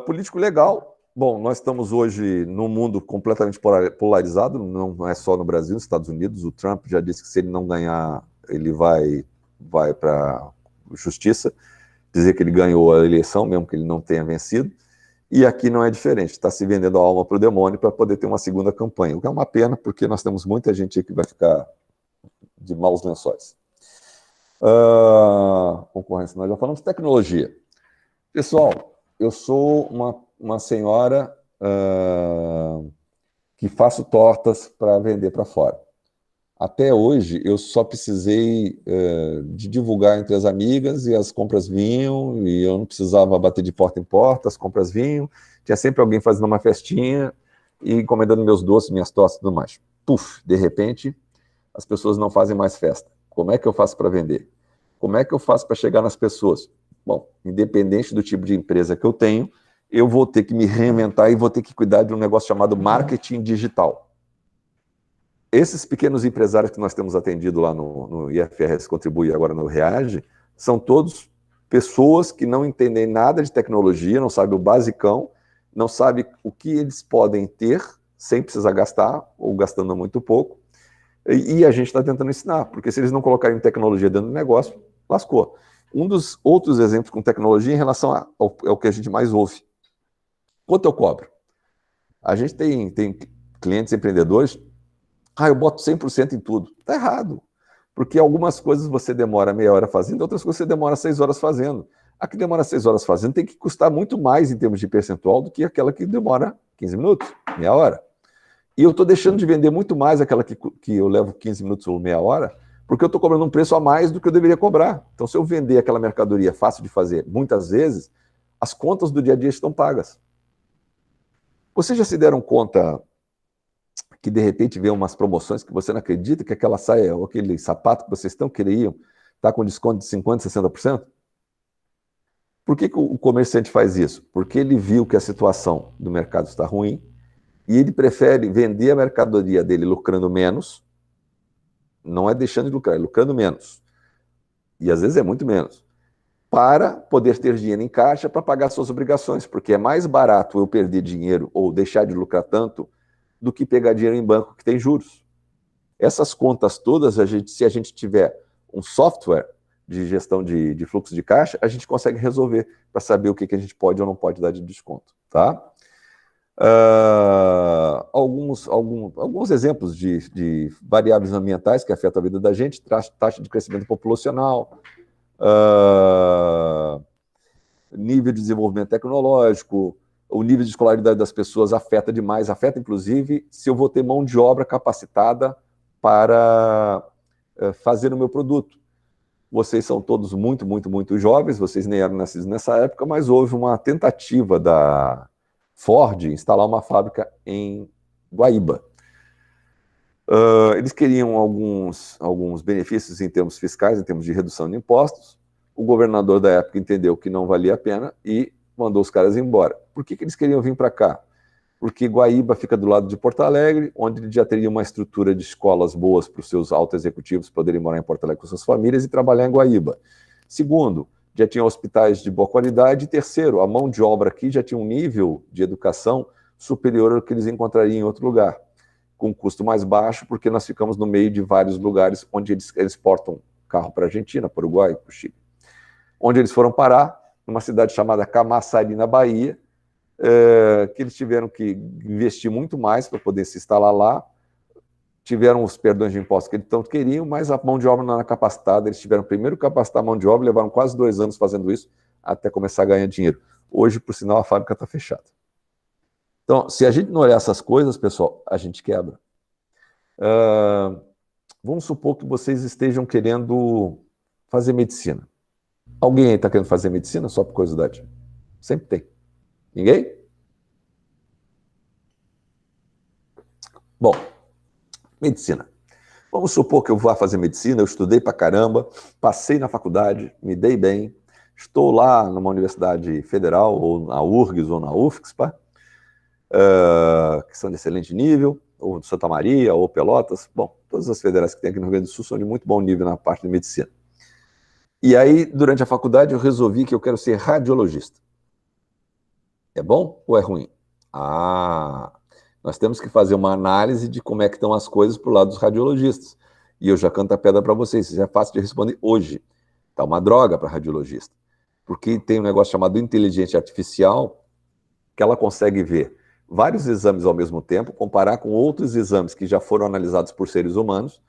Político legal. Bom, nós estamos hoje num mundo completamente polarizado, não é só no Brasil, nos Estados Unidos. O Trump já disse que se ele não ganhar, ele vai para a justiça, dizer que ele ganhou a eleição, mesmo que ele não tenha vencido. E aqui não é diferente, está se vendendo a alma para o demônio para poder ter uma segunda campanha, o que é uma pena, porque nós temos muita gente aqui que vai ficar de maus lençóis. Concorrência, nós já falamos de tecnologia. Pessoal, eu sou uma senhora que faço tortas para vender para fora. Até hoje, eu só precisei de divulgar entre as amigas e as compras vinham, e eu não precisava bater de porta em porta, as compras vinham, tinha sempre alguém fazendo uma festinha e encomendando meus doces, minhas tortas e tudo mais. Puf, de repente, as pessoas não fazem mais festa. Como é que eu faço para vender? Como é que eu faço para chegar nas pessoas? Bom, independente do tipo de empresa que eu tenho, eu vou ter que me reinventar e vou ter que cuidar de um negócio chamado marketing digital. Esses pequenos empresários que nós temos atendido lá no IFRS Contribui, agora no Reage, são todos pessoas que não entendem nada de tecnologia, não sabem o basicão, não sabem o que eles podem ter sem precisar gastar, ou gastando muito pouco, e a gente está tentando ensinar, porque se eles não colocarem tecnologia dentro do negócio, lascou. Um dos outros exemplos com tecnologia em relação ao que a gente mais ouve. Quanto eu cobro? A gente tem clientes empreendedores, eu boto 100% em tudo. Está errado, porque algumas coisas você demora meia hora fazendo, outras coisas você demora 6 horas fazendo. A que demora 6 horas fazendo tem que custar muito mais em termos de percentual do que aquela que demora 15 minutos, meia hora. E eu estou deixando de vender muito mais aquela que eu levo 15 minutos ou meia hora, porque eu estou cobrando um preço a mais do que eu deveria cobrar. Então, se eu vender aquela mercadoria fácil de fazer muitas vezes, as contas do dia a dia estão pagas. Vocês já se deram conta que de repente vê umas promoções que você não acredita que aquela saia ou aquele sapato que vocês queriam está com desconto de 50%, 60%? Por que o comerciante faz isso? Porque ele viu que a situação do mercado está ruim e ele prefere vender a mercadoria dele lucrando menos, não é deixando de lucrar, é lucrando menos, e às vezes é muito menos, para poder ter dinheiro em caixa para pagar suas obrigações, porque é mais barato eu perder dinheiro ou deixar de lucrar tanto do que pegar dinheiro em banco que tem juros. Essas contas todas, se a gente tiver um software de gestão de fluxo de caixa, a gente consegue resolver para saber o que a gente pode ou não pode dar de desconto. Tá? Alguns exemplos de variáveis ambientais que afetam a vida da gente, taxa de crescimento populacional, nível de desenvolvimento tecnológico, o nível de escolaridade das pessoas afeta demais, afeta inclusive se eu vou ter mão de obra capacitada para fazer o meu produto. Vocês são todos muito, muito, muito jovens, vocês nem eram nascidos nessa época, mas houve uma tentativa da Ford instalar uma fábrica em Guaíba. Eles queriam alguns benefícios em termos fiscais, em termos de redução de impostos. O governador da época entendeu que não valia a pena e mandou os caras embora. Por que eles queriam vir para cá? Porque Guaíba fica do lado de Porto Alegre, onde ele já teria uma estrutura de escolas boas para os seus altos executivos poderem morar em Porto Alegre com suas famílias e trabalhar em Guaíba. Segundo, já tinha hospitais de boa qualidade. E terceiro, a mão de obra aqui já tinha um nível de educação superior ao que eles encontrariam em outro lugar, com um custo mais baixo, porque nós ficamos no meio de vários lugares onde eles exportam carro para a Argentina, para o Uruguai, para o Chile. Onde eles foram parar? Numa cidade chamada Camaçari, na Bahia, que eles tiveram que investir muito mais para poder se instalar lá, tiveram os perdões de impostos que eles tanto queriam, mas a mão de obra não era capacitada, eles tiveram primeiro que capacitar a mão de obra, levaram quase 2 anos fazendo isso, até começar a ganhar dinheiro. Hoje, por sinal, a fábrica está fechada. Então, se a gente não olhar essas coisas, pessoal, a gente quebra. Vamos supor que vocês estejam querendo fazer medicina. Alguém aí está querendo fazer medicina, só por curiosidade? Sempre tem. Ninguém? Bom, medicina. Vamos supor que eu vá fazer medicina, eu estudei pra caramba, passei na faculdade, me dei bem, estou lá numa universidade federal, ou na URGS, ou na UFSPA, que são de excelente nível, ou Santa Maria, ou Pelotas, bom, todas as federais que tem aqui no Rio Grande do Sul são de muito bom nível na parte de medicina. E aí, durante a faculdade, eu resolvi que eu quero ser radiologista. É bom ou é ruim? Nós temos que fazer uma análise de como é que estão as coisas para o lado dos radiologistas. E eu já canto a pedra para vocês, isso é fácil de responder hoje. Está uma droga para radiologista. Porque tem um negócio chamado inteligência artificial, que ela consegue ver vários exames ao mesmo tempo, comparar com outros exames que já foram analisados por seres humanos,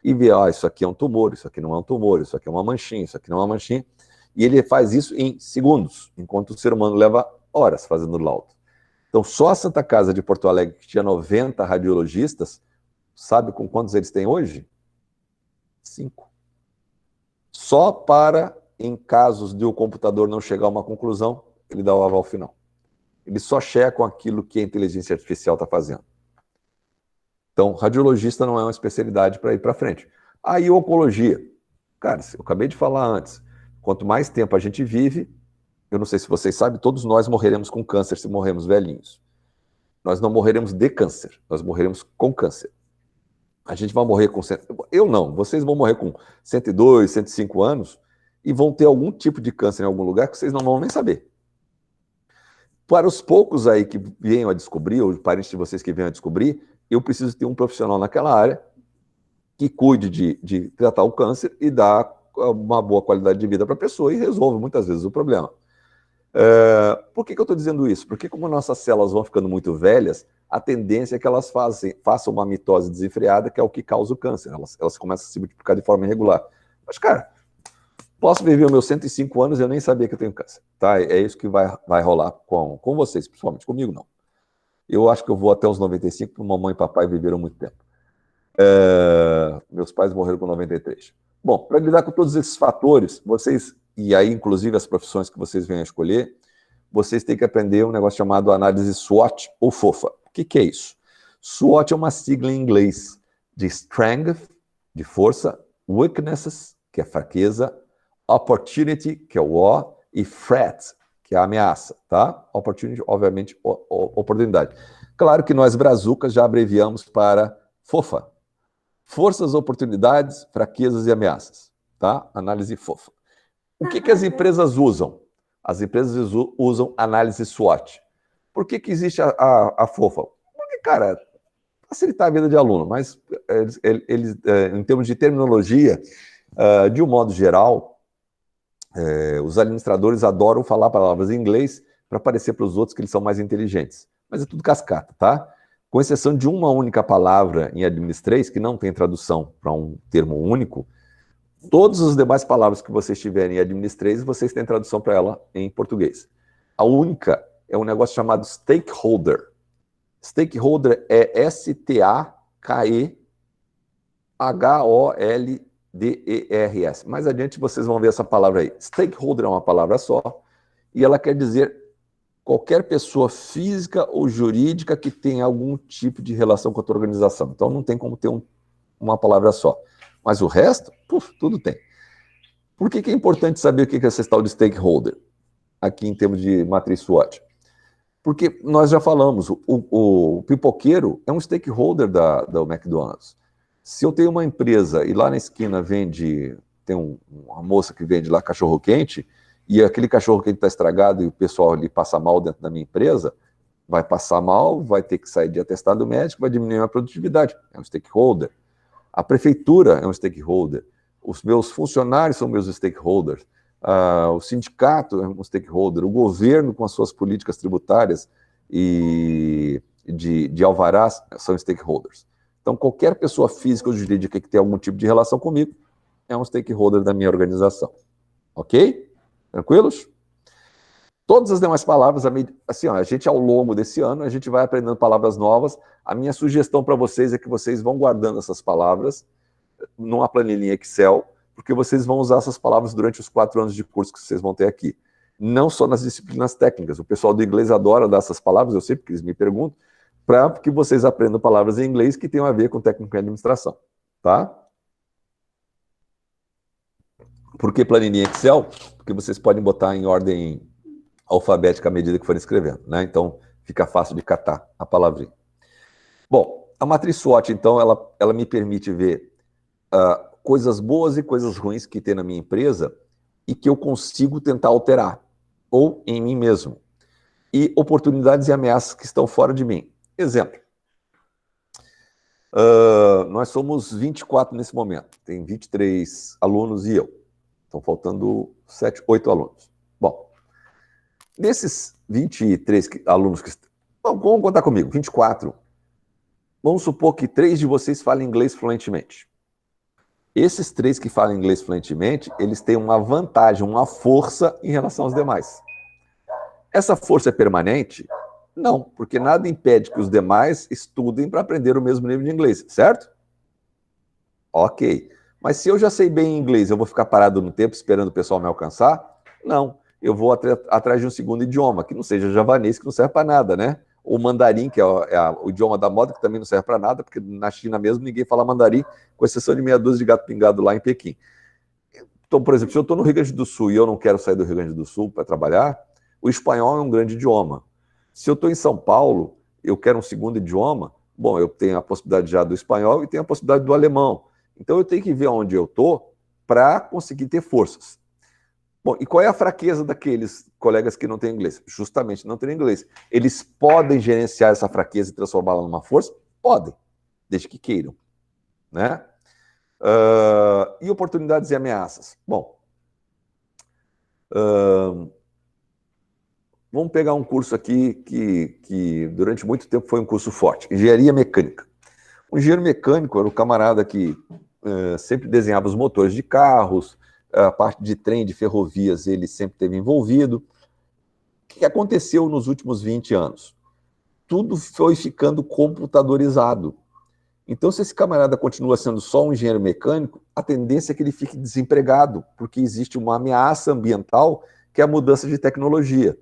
e ver, isso aqui é um tumor, isso aqui não é um tumor, isso aqui é uma manchinha, isso aqui não é uma manchinha. E ele faz isso em segundos, enquanto o ser humano leva horas fazendo laudo. Então, só a Santa Casa de Porto Alegre, que tinha 90 radiologistas, sabe com quantos eles têm hoje? 5. Só para, em casos de o computador não chegar a uma conclusão, ele dá o aval final. Eles só checam aquilo que a inteligência artificial está fazendo. Então, radiologista não é uma especialidade para ir para frente. Aí, oncologia. Cara, eu acabei de falar antes, quanto mais tempo a gente vive, eu não sei se vocês sabem, todos nós morreremos com câncer se morrermos velhinhos. Nós não morreremos de câncer, nós morreremos com câncer. A gente vai morrer com... Eu não, vocês vão morrer com 102, 105 anos e vão ter algum tipo de câncer em algum lugar que vocês não vão nem saber. Para os poucos aí que venham a descobrir, ou parentes de vocês que venham a descobrir, eu preciso ter um profissional naquela área que cuide de tratar o câncer e dar uma boa qualidade de vida para a pessoa e resolve muitas vezes o problema. Por que eu estou dizendo isso? Porque como nossas células vão ficando muito velhas, a tendência é que elas façam uma mitose desenfreada, que é o que causa o câncer. Elas começam a se multiplicar de forma irregular. Mas, cara, posso viver os meus 105 anos e eu nem sabia que eu tenho câncer. Tá? É isso que vai rolar com vocês, principalmente. Comigo, não. Eu acho que eu vou até os 95, porque mamãe e papai viveram muito tempo. Meus pais morreram com 93. Bom, para lidar com todos esses fatores, vocês... E aí, inclusive, as profissões que vocês venham a escolher, vocês têm que aprender um negócio chamado análise SWOT ou FOFA. O que é isso? SWOT é uma sigla em inglês de Strength, de força, Weaknesses, que é fraqueza, Opportunity, que é o O, e Threat, que é a ameaça, tá? Opportunity, obviamente, oportunidade. Claro que nós, brazucas, já abreviamos para FOFA. Forças, oportunidades, fraquezas e ameaças, tá? Análise FOFA. O que as empresas usam? As empresas usam análise SWOT. Por que existe a FOFA? Porque, cara, facilitar a vida de aluno, mas eles em termos de terminologia, de um modo geral, os administradores adoram falar palavras em inglês para parecer para os outros que eles são mais inteligentes. Mas é tudo cascata, tá? Com exceção de uma única palavra em Administrace, que não tem tradução para um termo único, todas as demais palavras que vocês tiverem em Administrace, vocês têm tradução para ela em português. A única é um negócio chamado Stakeholder. Stakeholder é S-T-A-K-E-H-O-L-D-E-R-S. Mais adiante vocês vão ver essa palavra aí. Stakeholder é uma palavra só e ela quer dizer qualquer pessoa física ou jurídica que tenha algum tipo de relação com a tua organização. Então não tem como ter uma palavra só. Mas o resto, tudo tem. Por que é importante saber o que é esse tal de stakeholder, aqui em termos de matriz SWOT? Porque nós já falamos, o pipoqueiro é um stakeholder da McDonald's. Se eu tenho uma empresa e lá na esquina tem uma moça que vende lá cachorro-quente, e aquele cachorro-quente está estragado e o pessoal ali passa mal dentro da minha empresa, vai passar mal, vai ter que sair de atestado médico, vai diminuir a produtividade. É um stakeholder. A prefeitura é um stakeholder, os meus funcionários são meus stakeholders, o sindicato é um stakeholder, o governo com as suas políticas tributárias e de alvarás são stakeholders. Então, qualquer pessoa física ou jurídica que tenha algum tipo de relação comigo é um stakeholder da minha organização. Ok? Tranquilos? Todas as demais palavras, assim, a gente ao longo desse ano, a gente vai aprendendo palavras novas. A minha sugestão para vocês é que vocês vão guardando essas palavras numa planilhinha Excel, porque vocês vão usar essas palavras durante os 4 anos de curso que vocês vão ter aqui. Não só nas disciplinas técnicas. O pessoal do inglês adora dar essas palavras, eu sei porque eles me perguntam, para que vocês aprendam palavras em inglês que tenham a ver com técnica e administração. Tá? Por que planilhinha Excel? Porque vocês podem botar em ordem alfabética à medida que forem escrevendo, né? Então, fica fácil de catar a palavrinha. Bom, a matriz SWOT, então, ela me permite ver coisas boas e coisas ruins que tem na minha empresa e que eu consigo tentar alterar, ou em mim mesmo. E oportunidades e ameaças que estão fora de mim. Exemplo. Nós somos 24 nesse momento. Tem 23 alunos e eu. Estão faltando 8 alunos. Bom, desses 23 alunos que estão... Vamos contar comigo, 24. Vamos supor que 3 de vocês falem inglês fluentemente. Esses 3 que falam inglês fluentemente, eles têm uma vantagem, uma força em relação aos demais. Essa força é permanente? Não, porque nada impede que os demais estudem para aprender o mesmo nível de inglês, certo? Ok. Mas se eu já sei bem inglês, eu vou ficar parado no tempo esperando o pessoal me alcançar? Não. Eu vou atrás de um segundo idioma, que não seja javanês, que não serve para nada, né? Ou mandarim, que é o idioma da moda, que também não serve para nada, porque na China mesmo ninguém fala mandarim, com exceção de meia dúzia de gato pingado lá em Pequim. Então, por exemplo, se eu estou no Rio Grande do Sul e eu não quero sair do Rio Grande do Sul para trabalhar, o espanhol é um grande idioma. Se eu estou em São Paulo, eu quero um segundo idioma, bom, eu tenho a possibilidade já do espanhol e tenho a possibilidade do alemão. Então eu tenho que ver onde eu estou para conseguir ter forças. Bom, e qual é a fraqueza daqueles colegas que não têm inglês? Justamente não terem inglês. Eles podem gerenciar essa fraqueza e transformá-la numa força? Podem, desde que queiram, né? E oportunidades e ameaças? Bom, vamos pegar um curso aqui que durante muito tempo foi um curso forte, engenharia mecânica. O engenheiro mecânico era o camarada que sempre desenhava os motores de carros, a parte de trem, de ferrovias, ele sempre esteve envolvido. O que aconteceu nos últimos 20 anos? Tudo foi ficando computadorizado. Então, se esse camarada continua sendo só um engenheiro mecânico, a tendência é que ele fique desempregado, porque existe uma ameaça ambiental, que é a mudança de tecnologia.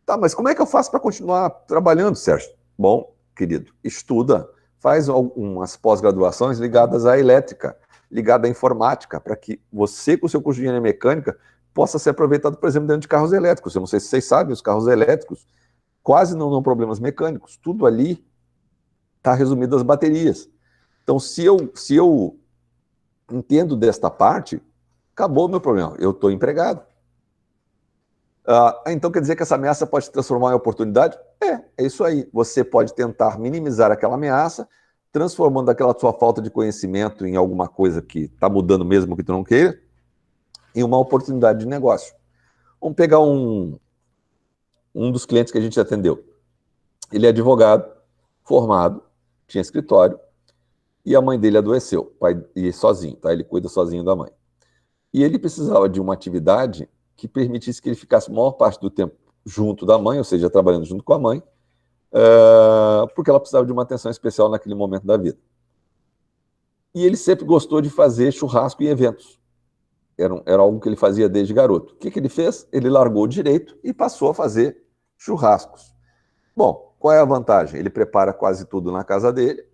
Tá, mas como é que eu faço para continuar trabalhando, Sérgio? Bom, querido, estuda, faz algumas pós-graduações ligadas à elétrica, ligada à informática, para que você, com o seu curso de engenharia mecânica, possa ser aproveitado, por exemplo, dentro de carros elétricos. Eu não sei se vocês sabem, os carros elétricos quase não dão problemas mecânicos. Tudo ali está resumido às baterias. Então, se eu entendo desta parte, acabou o meu problema. Eu estou empregado. Então quer dizer que essa ameaça pode se transformar em oportunidade? É isso aí. Você pode tentar minimizar aquela ameaça, transformando aquela sua falta de conhecimento em alguma coisa que está mudando mesmo que tu não queira, em uma oportunidade de negócio. Vamos pegar um dos clientes que a gente atendeu. Ele é advogado, formado, tinha escritório, e a mãe dele adoeceu, pai, e sozinho, tá? Ele cuida sozinho da mãe. E ele precisava de uma atividade que permitisse que ele ficasse a maior parte do tempo junto da mãe, ou seja, trabalhando junto com a mãe, porque ela precisava de uma atenção especial naquele momento da vida. E ele sempre gostou de fazer churrasco e eventos. Era algo que ele fazia desde garoto. O que ele fez? Ele largou o direito e passou a fazer churrascos. Bom, qual é a vantagem? Ele prepara quase tudo na casa dele,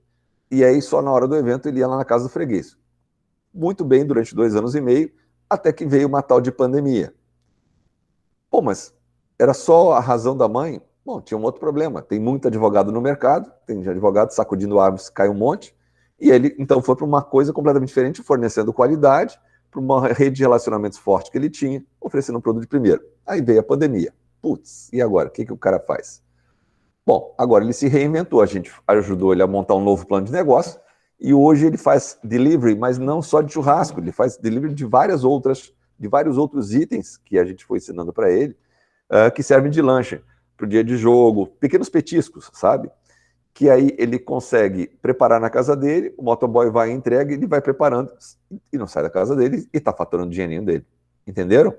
e aí só na hora do evento ele ia lá na casa do freguês. Muito bem, durante 2 anos e meio, até que veio uma tal de pandemia. Pô, mas era só a razão da mãe? Bom, tinha um outro problema. Tem muito advogado no mercado, tem advogado sacudindo árvores, cai um monte, e ele então foi para uma coisa completamente diferente, fornecendo qualidade, para uma rede de relacionamentos forte que ele tinha, oferecendo um produto de primeiro. Aí veio a pandemia. Putz, e agora? O que o cara faz? Bom, agora ele se reinventou, a gente ajudou ele a montar um novo plano de negócio, e hoje ele faz delivery, mas não só de churrasco, ele faz delivery de vários outros itens que a gente foi ensinando para ele, que servem de lanche para o dia de jogo, pequenos petiscos, sabe? Que aí ele consegue preparar na casa dele, o motoboy vai e entrega, ele vai preparando e não sai da casa dele e está faturando o dinheirinho dele. Entenderam?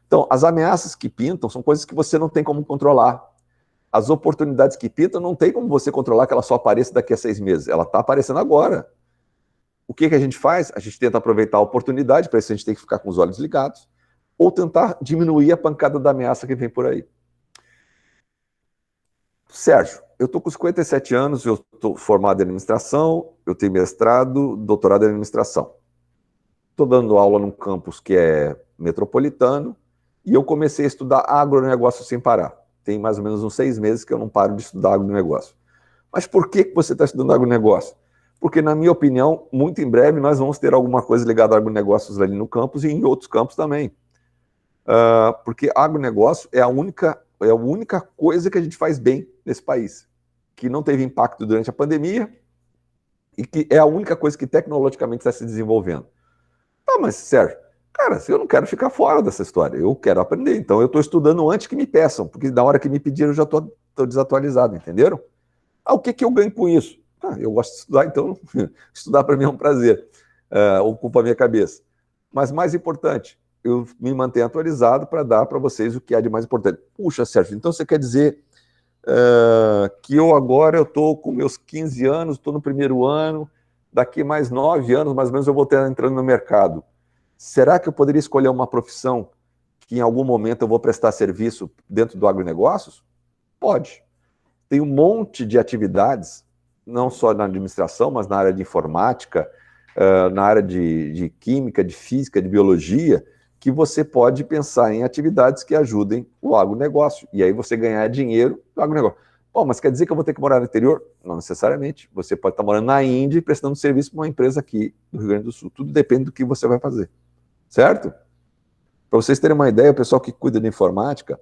Então, as ameaças que pintam são coisas que você não tem como controlar. As oportunidades que pintam não tem como você controlar que ela só apareça daqui a 6 meses. Ela está aparecendo agora. O que a gente faz? A gente tenta aproveitar a oportunidade, para isso a gente tem que ficar com os olhos ligados, ou tentar diminuir a pancada da ameaça que vem por aí. Sérgio, eu estou com 57 anos, eu estou formado em administração, eu tenho mestrado, doutorado em administração. Estou dando aula num campus que é metropolitano, e eu comecei a estudar agronegócio sem parar. Tem mais ou menos uns 6 meses que eu não paro de estudar agronegócio. Mas por que você está estudando agronegócio? Porque, na minha opinião, muito em breve nós vamos ter alguma coisa ligada a agronegócios ali no campus e em outros campos também. Porque agronegócio é a única coisa que a gente faz bem nesse país, que não teve impacto durante a pandemia e que é a única coisa que tecnologicamente está se desenvolvendo. Tá, mas Sérgio, cara, eu não quero ficar fora dessa história, eu quero aprender, então eu estou estudando antes que me peçam, porque na hora que me pediram eu já estou desatualizado, entenderam? O que eu ganho com isso? Eu gosto de estudar, então estudar para mim é um prazer, ocupa a minha cabeça. Mas mais importante, eu me mantenho atualizado para dar para vocês o que é de mais importante. Puxa, Sérgio, então você quer dizer que eu agora estou com meus 15 anos, estou no primeiro ano, daqui mais 9 anos, mais ou menos, eu vou estar entrando no mercado. Será que eu poderia escolher uma profissão que em algum momento eu vou prestar serviço dentro do agronegócios? Pode. Tem um monte de atividades, não só na administração, mas na área de informática, na área de química, de física, de biologia, que você pode pensar em atividades que ajudem o agronegócio. E aí você ganhar dinheiro do agronegócio. Bom, mas quer dizer que eu vou ter que morar no interior? Não necessariamente. Você pode estar morando na Índia e prestando serviço para uma empresa aqui do Rio Grande do Sul. Tudo depende do que você vai fazer. Certo? Para vocês terem uma ideia, o pessoal que cuida de informática,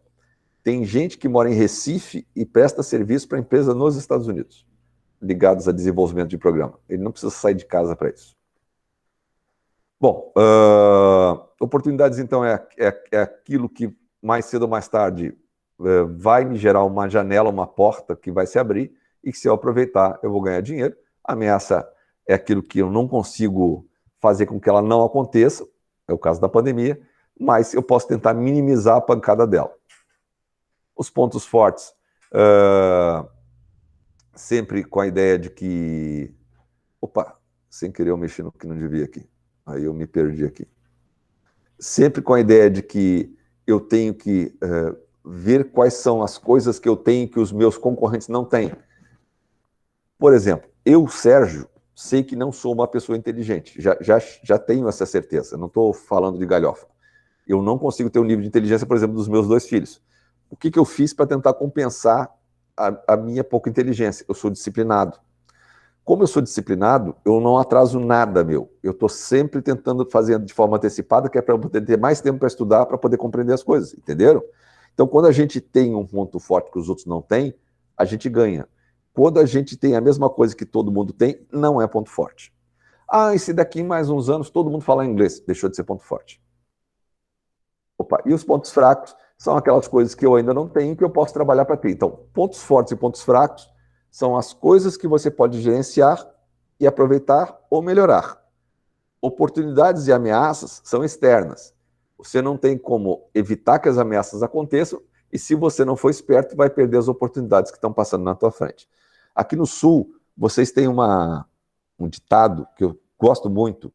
tem gente que mora em Recife e presta serviço para empresa nos Estados Unidos, ligados a desenvolvimento de programa. Ele não precisa sair de casa para isso. Bom, oportunidades, então, é aquilo que mais cedo ou mais tarde vai me gerar uma janela, uma porta que vai se abrir e que, se eu aproveitar, eu vou ganhar dinheiro. A ameaça é aquilo que eu não consigo fazer com que ela não aconteça, é o caso da pandemia, mas eu posso tentar minimizar a pancada dela. Os pontos fortes, sempre com a ideia de que... Opa, sem querer eu mexi no que não devia aqui. Aí eu me perdi aqui. Sempre com a ideia de que eu tenho que ver quais são as coisas que eu tenho que os meus concorrentes não têm. Por exemplo, eu, Sérgio, sei que não sou uma pessoa inteligente. Já tenho essa certeza. Não estou falando de galhofa. Eu não consigo ter um nível de inteligência, por exemplo, dos meus 2 filhos. O que eu fiz para tentar compensar a minha pouca inteligência? Eu sou disciplinado. Como eu sou disciplinado, eu não atraso nada, meu. Eu estou sempre tentando fazer de forma antecipada, que é para poder ter mais tempo para estudar, para poder compreender as coisas, entenderam? Então, quando a gente tem um ponto forte que os outros não têm, a gente ganha. Quando a gente tem a mesma coisa que todo mundo tem, não é ponto forte. E se daqui mais uns anos todo mundo falar inglês, deixou de ser ponto forte. Opa, e os pontos fracos são aquelas coisas que eu ainda não tenho que eu posso trabalhar para ter. Então, pontos fortes e pontos fracos são as coisas que você pode gerenciar e aproveitar ou melhorar. Oportunidades e ameaças são externas. Você não tem como evitar que as ameaças aconteçam e, se você não for esperto, vai perder as oportunidades que estão passando na tua frente. Aqui no Sul, vocês têm um ditado que eu gosto muito,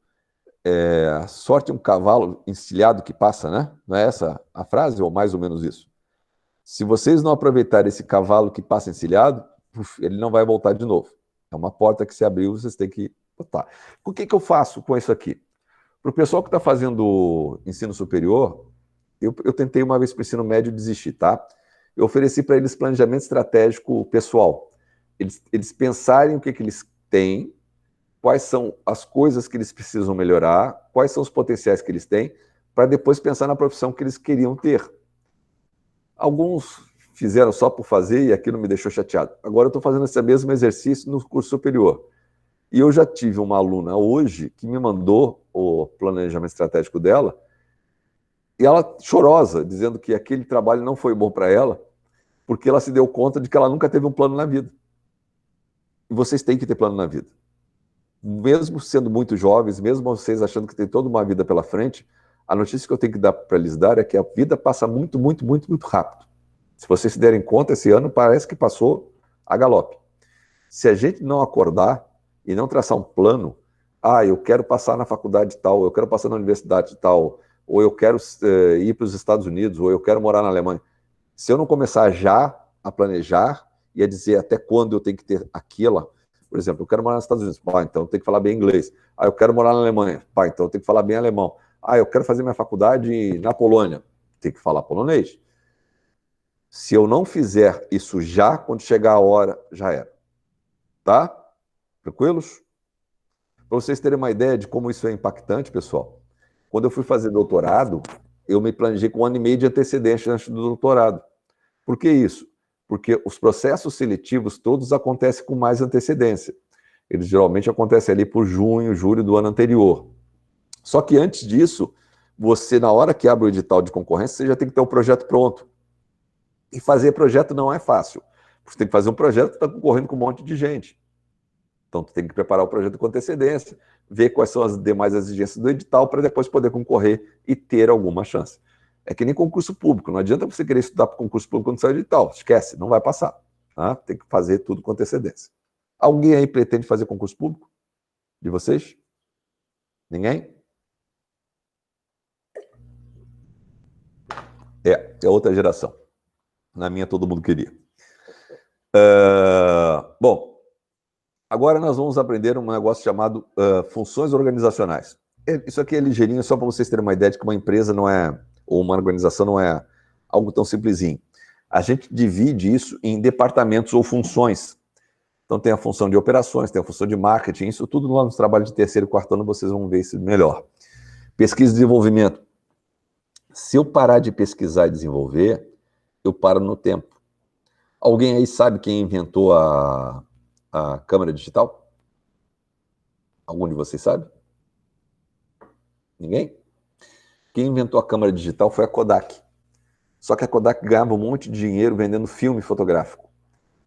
sorte é um cavalo encilhado que passa, né? Não é essa a frase, ou mais ou menos isso? Se vocês não aproveitarem esse cavalo que passa encilhado, ele não vai voltar de novo. É uma porta que se abriu, vocês têm que botar. O que eu faço com isso aqui? Para o pessoal que está fazendo ensino superior, eu tentei uma vez para o ensino médio desistir, tá? Eu ofereci para eles planejamento estratégico pessoal. Eles pensarem o que eles têm, quais são as coisas que eles precisam melhorar, quais são os potenciais que eles têm, para depois pensar na profissão que eles queriam ter. Alguns fizeram só por fazer e aquilo me deixou chateado. Agora eu estou fazendo esse mesmo exercício no curso superior. E eu já tive uma aluna hoje que me mandou o planejamento estratégico dela, e ela chorosa, dizendo que aquele trabalho não foi bom para ela, porque ela se deu conta de que ela nunca teve um plano na vida. E vocês têm que ter plano na vida. Mesmo sendo muito jovens, mesmo vocês achando que tem toda uma vida pela frente, a notícia que eu tenho que dar para lhes dar é que a vida passa muito, muito, muito, muito rápido. Se vocês se derem conta, esse ano parece que passou a galope. Se a gente não acordar e não traçar um plano, eu quero passar na faculdade tal, eu quero passar na universidade tal, ou eu quero ir para os Estados Unidos, ou eu quero morar na Alemanha. Se eu não começar já a planejar e a dizer até quando eu tenho que ter aquela, por exemplo, eu quero morar nos Estados Unidos, então eu tenho que falar bem inglês. Eu quero morar na Alemanha, então eu tenho que falar bem alemão. Eu quero fazer minha faculdade na Polônia, tenho que falar polonês. Se eu não fizer isso já, quando chegar a hora, já era. Tá? Tranquilos? Para vocês terem uma ideia de como isso é impactante, pessoal, quando eu fui fazer doutorado, eu me planejei com 1 ano e meio de antecedência antes do doutorado. Por que isso? Porque os processos seletivos todos acontecem com mais antecedência. Eles geralmente acontecem ali por junho, julho do ano anterior. Só que antes disso, você, na hora que abre o edital de concorrência, você já tem que ter o projeto pronto. E fazer projeto não é fácil. Você tem que fazer um projeto que está concorrendo com um monte de gente. Então, tu tem que preparar o projeto com antecedência, ver quais são as demais exigências do edital para depois poder concorrer e ter alguma chance. É que nem concurso público. Não adianta você querer estudar para concurso público quando sai o edital. Esquece, não vai passar. Tá? Tem que fazer tudo com antecedência. Alguém aí pretende fazer concurso público? De vocês? Ninguém? É outra geração. Na minha, todo mundo queria. Bom, agora nós vamos aprender um negócio chamado funções organizacionais. Isso aqui é ligeirinho, só para vocês terem uma ideia de que uma empresa não é, ou uma organização não é algo tão simplesinho. A gente divide isso em departamentos ou funções. Então tem a função de operações, tem a função de marketing, isso tudo lá nos trabalhos de terceiro e quarto ano vocês vão ver isso melhor. Pesquisa e desenvolvimento. Se eu parar de pesquisar e desenvolver, eu paro no tempo. Alguém aí sabe quem inventou a câmera digital? Algum de vocês sabe? Ninguém? Quem inventou a câmera digital foi a Kodak. Só que a Kodak ganhava um monte de dinheiro vendendo filme fotográfico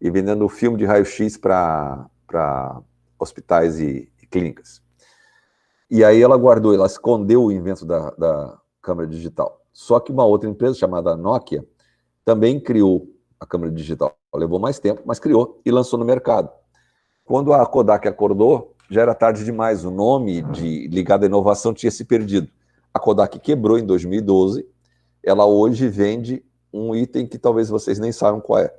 e vendendo filme de raio-x para hospitais e clínicas. E aí ela guardou, ela escondeu o invento da câmera digital. Só que uma outra empresa chamada Nokia também criou a câmera digital. Levou mais tempo, mas criou e lançou no mercado. Quando a Kodak acordou, já era tarde demais. O nome ligado à inovação tinha se perdido. A Kodak quebrou em 2012. Ela hoje vende um item que talvez vocês nem saibam qual é.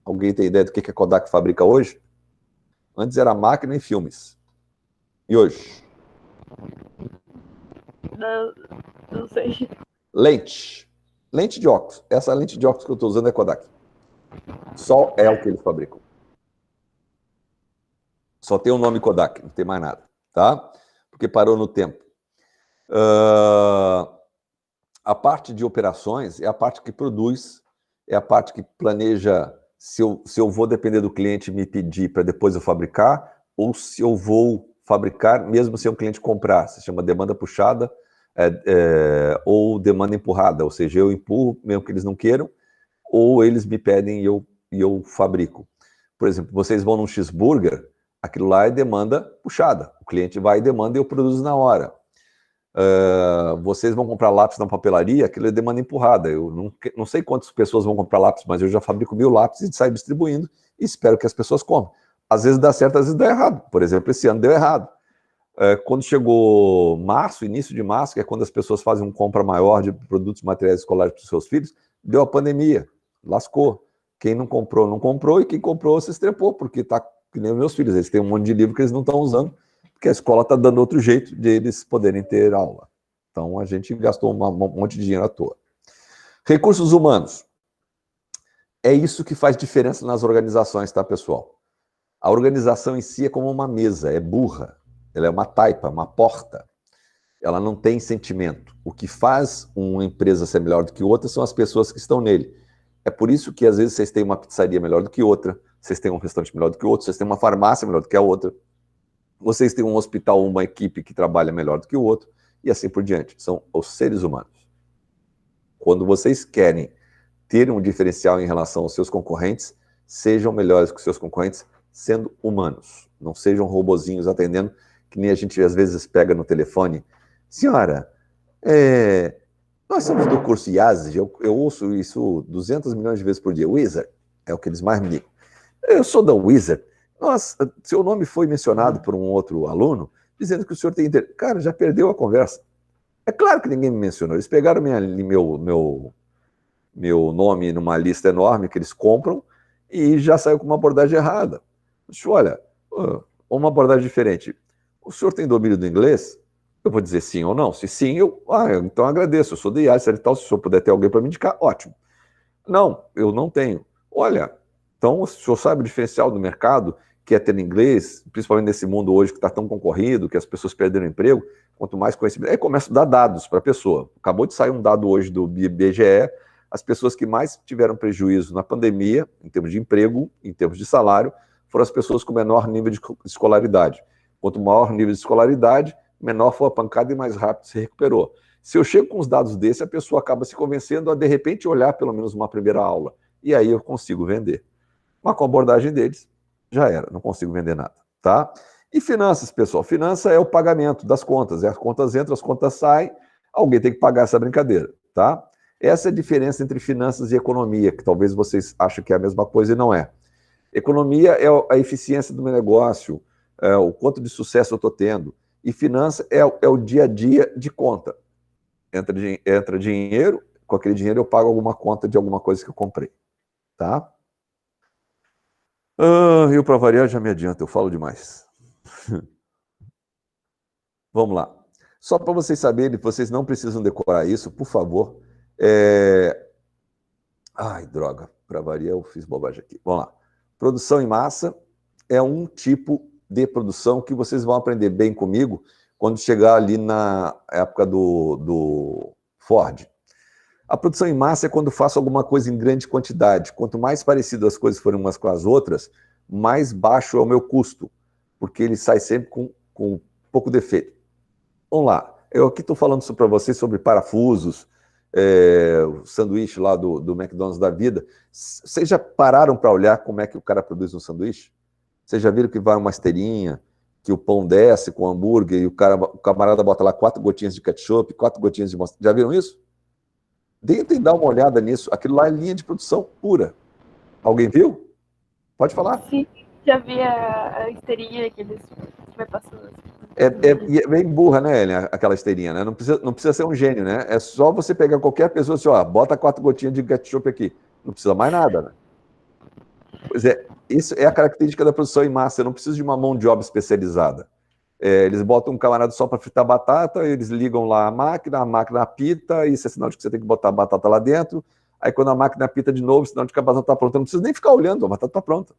Alguém tem ideia do que a Kodak fabrica hoje? Antes era máquina e filmes. E hoje? Não sei. Lente. Lente de óculos. Essa lente de óculos que eu estou usando é Kodak. Só é o que eles fabricam. Só tem o nome Kodak, não tem mais nada, tá? Porque parou no tempo. A parte de operações é a parte que produz, é a parte que planeja se eu vou depender do cliente me pedir para depois eu fabricar, ou se eu vou fabricar mesmo sem o cliente comprar. Se chama demanda puxada ou demanda empurrada, ou seja, eu empurro mesmo que eles não queiram, ou eles me pedem e eu fabrico. Por exemplo, vocês vão num cheeseburger, aquilo lá é demanda puxada. O cliente vai e demanda e eu produzo na hora. Vocês vão comprar lápis na papelaria, aquilo é demanda empurrada. Eu não sei quantas pessoas vão comprar lápis, mas eu já fabrico 1000 lápis e saio distribuindo e espero que as pessoas comprem. Às vezes dá certo, às vezes dá errado. Por exemplo, esse ano deu errado. Quando chegou março, início de março, que é quando as pessoas fazem uma compra maior de produtos materiais escolares para os seus filhos, deu a pandemia, lascou. Quem não comprou, não comprou, e quem comprou se estrepou, porque está que nem os meus filhos, eles têm um monte de livro que eles não estão usando, porque a escola está dando outro jeito de eles poderem ter aula. Então, a gente gastou um monte de dinheiro à toa. Recursos humanos. É isso que faz diferença nas organizações, tá, pessoal? A organização em si é como uma mesa, é burra. Ela é uma taipa, uma porta. Ela não tem sentimento. O que faz uma empresa ser melhor do que outra são as pessoas que estão nele. É por isso que, às vezes, vocês têm uma pizzaria melhor do que outra, vocês têm um restaurante melhor do que outro, vocês têm uma farmácia melhor do que a outra, vocês têm um hospital, uma equipe que trabalha melhor do que o outro, e assim por diante. São os seres humanos. Quando vocês querem ter um diferencial em relação aos seus concorrentes, sejam melhores que os seus concorrentes, sendo humanos. Não sejam robozinhos atendendo, que nem a gente às vezes pega no telefone. Senhora, nós somos do curso IASE, eu ouço isso 200 milhões de vezes por dia. Wizard, é o que eles mais me ligam. Eu sou da Wizard. Nossa, seu nome foi mencionado por um outro aluno, dizendo que o senhor tem interesse. Cara, já perdeu a conversa. É claro que ninguém me mencionou. Eles pegaram meu nome numa lista enorme que eles compram e já saiu com uma abordagem errada. Olha, uma abordagem diferente. O senhor tem domínio do inglês? Eu vou dizer sim ou não. Se sim, então agradeço. Eu sou de IAS, e tal. Se o senhor puder ter alguém para me indicar, ótimo. Não, eu não tenho. Olha, então o senhor sabe o diferencial do mercado quer ter inglês, principalmente nesse mundo hoje que está tão concorrido, que as pessoas perderam emprego, quanto mais conhecimento, aí começa a dar dados para a pessoa. Acabou de sair um dado hoje do IBGE, as pessoas que mais tiveram prejuízo na pandemia, em termos de emprego, em termos de salário, foram as pessoas com menor nível de escolaridade. Quanto maior nível de escolaridade, menor foi a pancada e mais rápido se recuperou. Se eu chego com os dados desse, a pessoa acaba se convencendo a, de repente, olhar pelo menos uma primeira aula. E aí eu consigo vender. Mas com a abordagem deles, já era, não consigo vender nada, tá? E finanças, pessoal? Finança é o pagamento das contas. As contas entram, as contas saem, alguém tem que pagar essa brincadeira, tá? Essa é a diferença entre finanças e economia, que talvez vocês achem que é a mesma coisa e não é. Economia é a eficiência do meu negócio, o quanto de sucesso eu estou tendo. E finança é o dia a dia de conta. Entra dinheiro, com aquele dinheiro eu pago alguma conta de alguma coisa que eu comprei, tá? Eu, para variar, já me adianto, eu falo demais. Vamos lá. Só para vocês saberem, vocês não precisam decorar isso, por favor. Ai, droga, para variar, eu fiz bobagem aqui. Vamos lá. Produção em massa é um tipo de produção que vocês vão aprender bem comigo quando chegar ali na época do Ford. A produção em massa é quando faço alguma coisa em grande quantidade. Quanto mais parecidas as coisas forem umas com as outras, mais baixo é o meu custo, porque ele sai sempre com pouco defeito. Vamos lá. Eu aqui estou falando para vocês sobre parafusos, o sanduíche lá do McDonald's da vida. Vocês já pararam para olhar como é que o cara produz um sanduíche? Vocês já viram que vai uma esteirinha, que o pão desce com o hambúrguer e o camarada bota lá 4 gotinhas de ketchup, 4 gotinhas de mostarda. Já viram isso? Tentem dar uma olhada nisso. Aquilo lá é linha de produção pura. Alguém viu? Pode falar. Sim, já vi a esteirinha que eles vai passando. É bem burra, né, Ellen, aquela esteirinha, né? Não precisa ser um gênio, né? É só você pegar qualquer pessoa e assim, ó, bota 4 gotinhas de ketchup aqui. Não precisa mais nada, né? Pois é, isso é a característica da produção em massa. Eu não preciso de uma mão de obra especializada. Eles botam um camarada só para fritar batata, eles ligam lá a máquina apita, isso é sinal de que você tem que botar a batata lá dentro. Aí quando a máquina apita de novo, sinal de que a batata está pronta. Não precisa nem ficar olhando, a batata está pronta.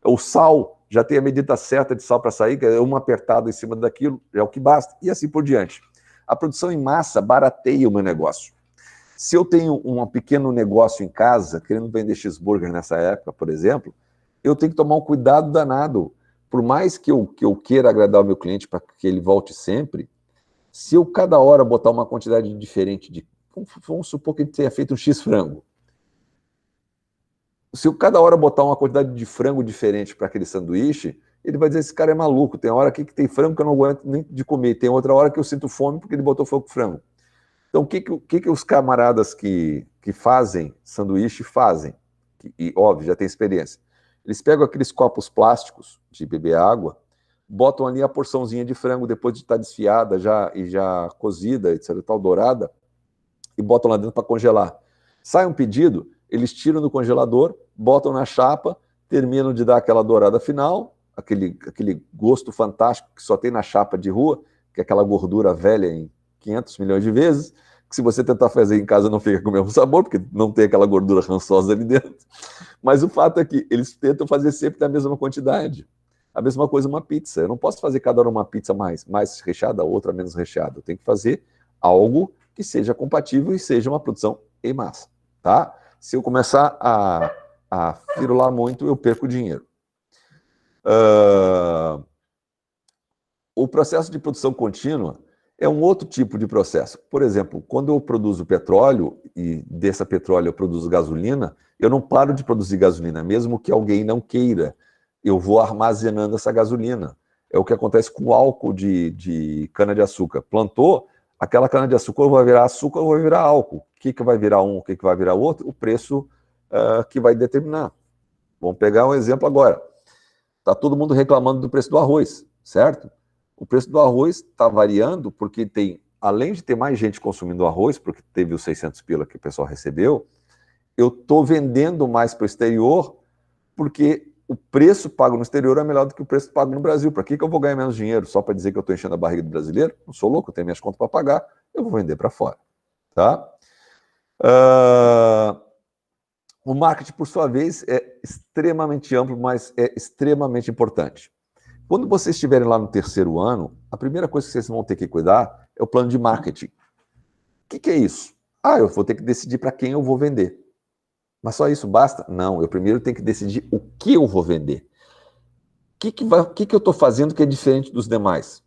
O sal, já tem a medida certa de sal para sair, que é uma apertada em cima daquilo, é o que basta, e assim por diante. A produção em massa barateia o meu negócio. Se eu tenho um pequeno negócio em casa, querendo vender cheeseburger nessa época, por exemplo, eu tenho que tomar um cuidado danado. Por mais que eu queira agradar o meu cliente para que ele volte sempre, se eu cada hora botar uma quantidade diferente de... Vamos supor que ele tenha feito um X-frango. Se eu cada hora botar uma quantidade de frango diferente para aquele sanduíche, ele vai dizer, esse cara é maluco, tem hora aqui que tem frango que eu não aguento nem de comer, tem outra hora que eu sinto fome porque ele botou frango. Então, o que os camaradas que fazem sanduíche fazem? E, óbvio, já tem experiência. Eles pegam aqueles copos plásticos de beber água, botam ali a porçãozinha de frango depois de estar desfiada já cozida, etc, tal, dourada, e botam lá dentro para congelar. Sai um pedido, eles tiram do congelador, botam na chapa, terminam de dar aquela dourada final, aquele gosto fantástico que só tem na chapa de rua, que é aquela gordura velha em 500 milhões de vezes, que se você tentar fazer em casa não fica com o mesmo sabor, porque não tem aquela gordura rançosa ali dentro. Mas o fato é que eles tentam fazer sempre da mesma quantidade. A mesma coisa uma pizza. Eu não posso fazer cada hora uma pizza mais recheada, outra menos recheada. Eu tenho que fazer algo que seja compatível e seja uma produção em massa, tá? Se eu começar a firular muito, eu perco dinheiro. O processo de produção contínua é um outro tipo de processo. Por exemplo, quando eu produzo petróleo, e desse petróleo eu produzo gasolina, eu não paro de produzir gasolina, mesmo que alguém não queira. Eu vou armazenando essa gasolina. É o que acontece com o álcool de cana-de-açúcar. Plantou, aquela cana-de-açúcar vai virar açúcar ou vai virar álcool. O que vai virar um, o que vai virar outro? O preço que vai determinar. Vamos pegar um exemplo agora. Está todo mundo reclamando do preço do arroz, certo? O preço do arroz está variando porque tem, além de ter mais gente consumindo arroz, porque teve os 600 pila que o pessoal recebeu, eu estou vendendo mais para o exterior porque o preço pago no exterior é melhor do que o preço pago no Brasil. Para que eu vou ganhar menos dinheiro? Só para dizer que eu estou enchendo a barriga do brasileiro? Não sou louco, eu tenho minhas contas para pagar, eu vou vender para fora. Tá? O marketing, por sua vez, é extremamente amplo, mas é extremamente importante. Quando vocês estiverem lá no terceiro ano, a primeira coisa que vocês vão ter que cuidar é o plano de marketing. O que é isso? Eu vou ter que decidir para quem eu vou vender. Mas só isso basta? Não, eu primeiro tenho que decidir o que eu vou vender. O que eu estou fazendo que é diferente dos demais?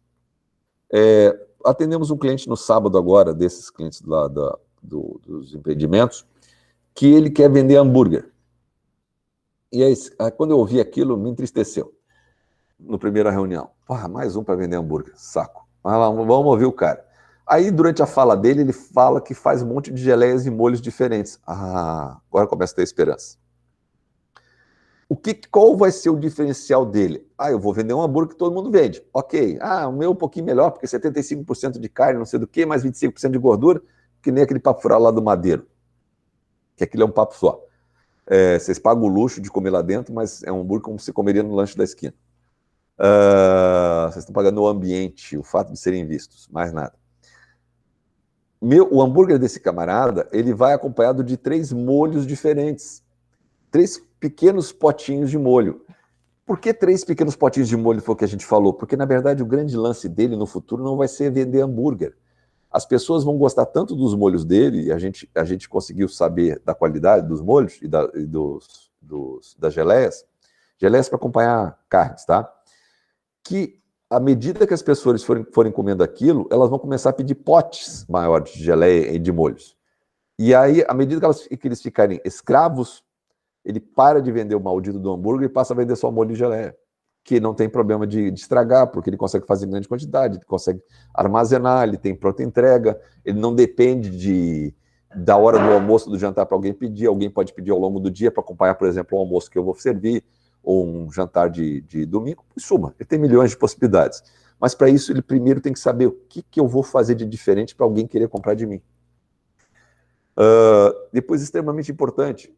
Atendemos um cliente no sábado agora, desses clientes lá dos empreendimentos, que ele quer vender hambúrguer. E aí, quando eu ouvi aquilo, me entristeceu. Na primeira reunião. Mais um para vender hambúrguer, saco. Vamos ouvir o cara. Aí, durante a fala dele, ele fala que faz um monte de geleias e molhos diferentes. Agora começa a ter esperança. Qual vai ser o diferencial dele? Eu vou vender um hambúrguer que todo mundo vende. Ok. O meu é um pouquinho melhor, porque 75% de carne, não sei do que, mais 25% de gordura, que nem aquele papo furado lá do Madeiro. Que aquilo é um papo só. Vocês pagam o luxo de comer lá dentro, mas é um hambúrguer como você comeria no lanche da esquina. Vocês estão pagando o ambiente, o fato de serem vistos, mais nada. O hambúrguer desse camarada, ele vai acompanhado de 3 molhos diferentes. 3 pequenos potinhos de molho. Por que 3 pequenos potinhos de molho foi o que a gente falou? Porque, na verdade, o grande lance dele no futuro não vai ser vender hambúrguer. As pessoas vão gostar tanto dos molhos dele, e a gente conseguiu saber da qualidade dos molhos e das geleias para acompanhar carnes, tá? Que à medida que as pessoas forem comendo aquilo, elas vão começar a pedir potes maiores de geleia e de molhos. E aí, à medida que eles ficarem escravos, ele para de vender o maldito do hambúrguer e passa a vender só molho de geleia, que não tem problema de estragar, porque ele consegue fazer em grande quantidade, ele consegue armazenar, ele tem pronta entrega, ele não depende da hora do almoço, do jantar para alguém pode pedir ao longo do dia para acompanhar, por exemplo, o almoço que eu vou servir, ou um jantar de domingo, em suma, ele tem milhões de possibilidades. Mas para isso, ele primeiro tem que saber o que eu vou fazer de diferente para alguém querer comprar de mim. Depois, extremamente importante,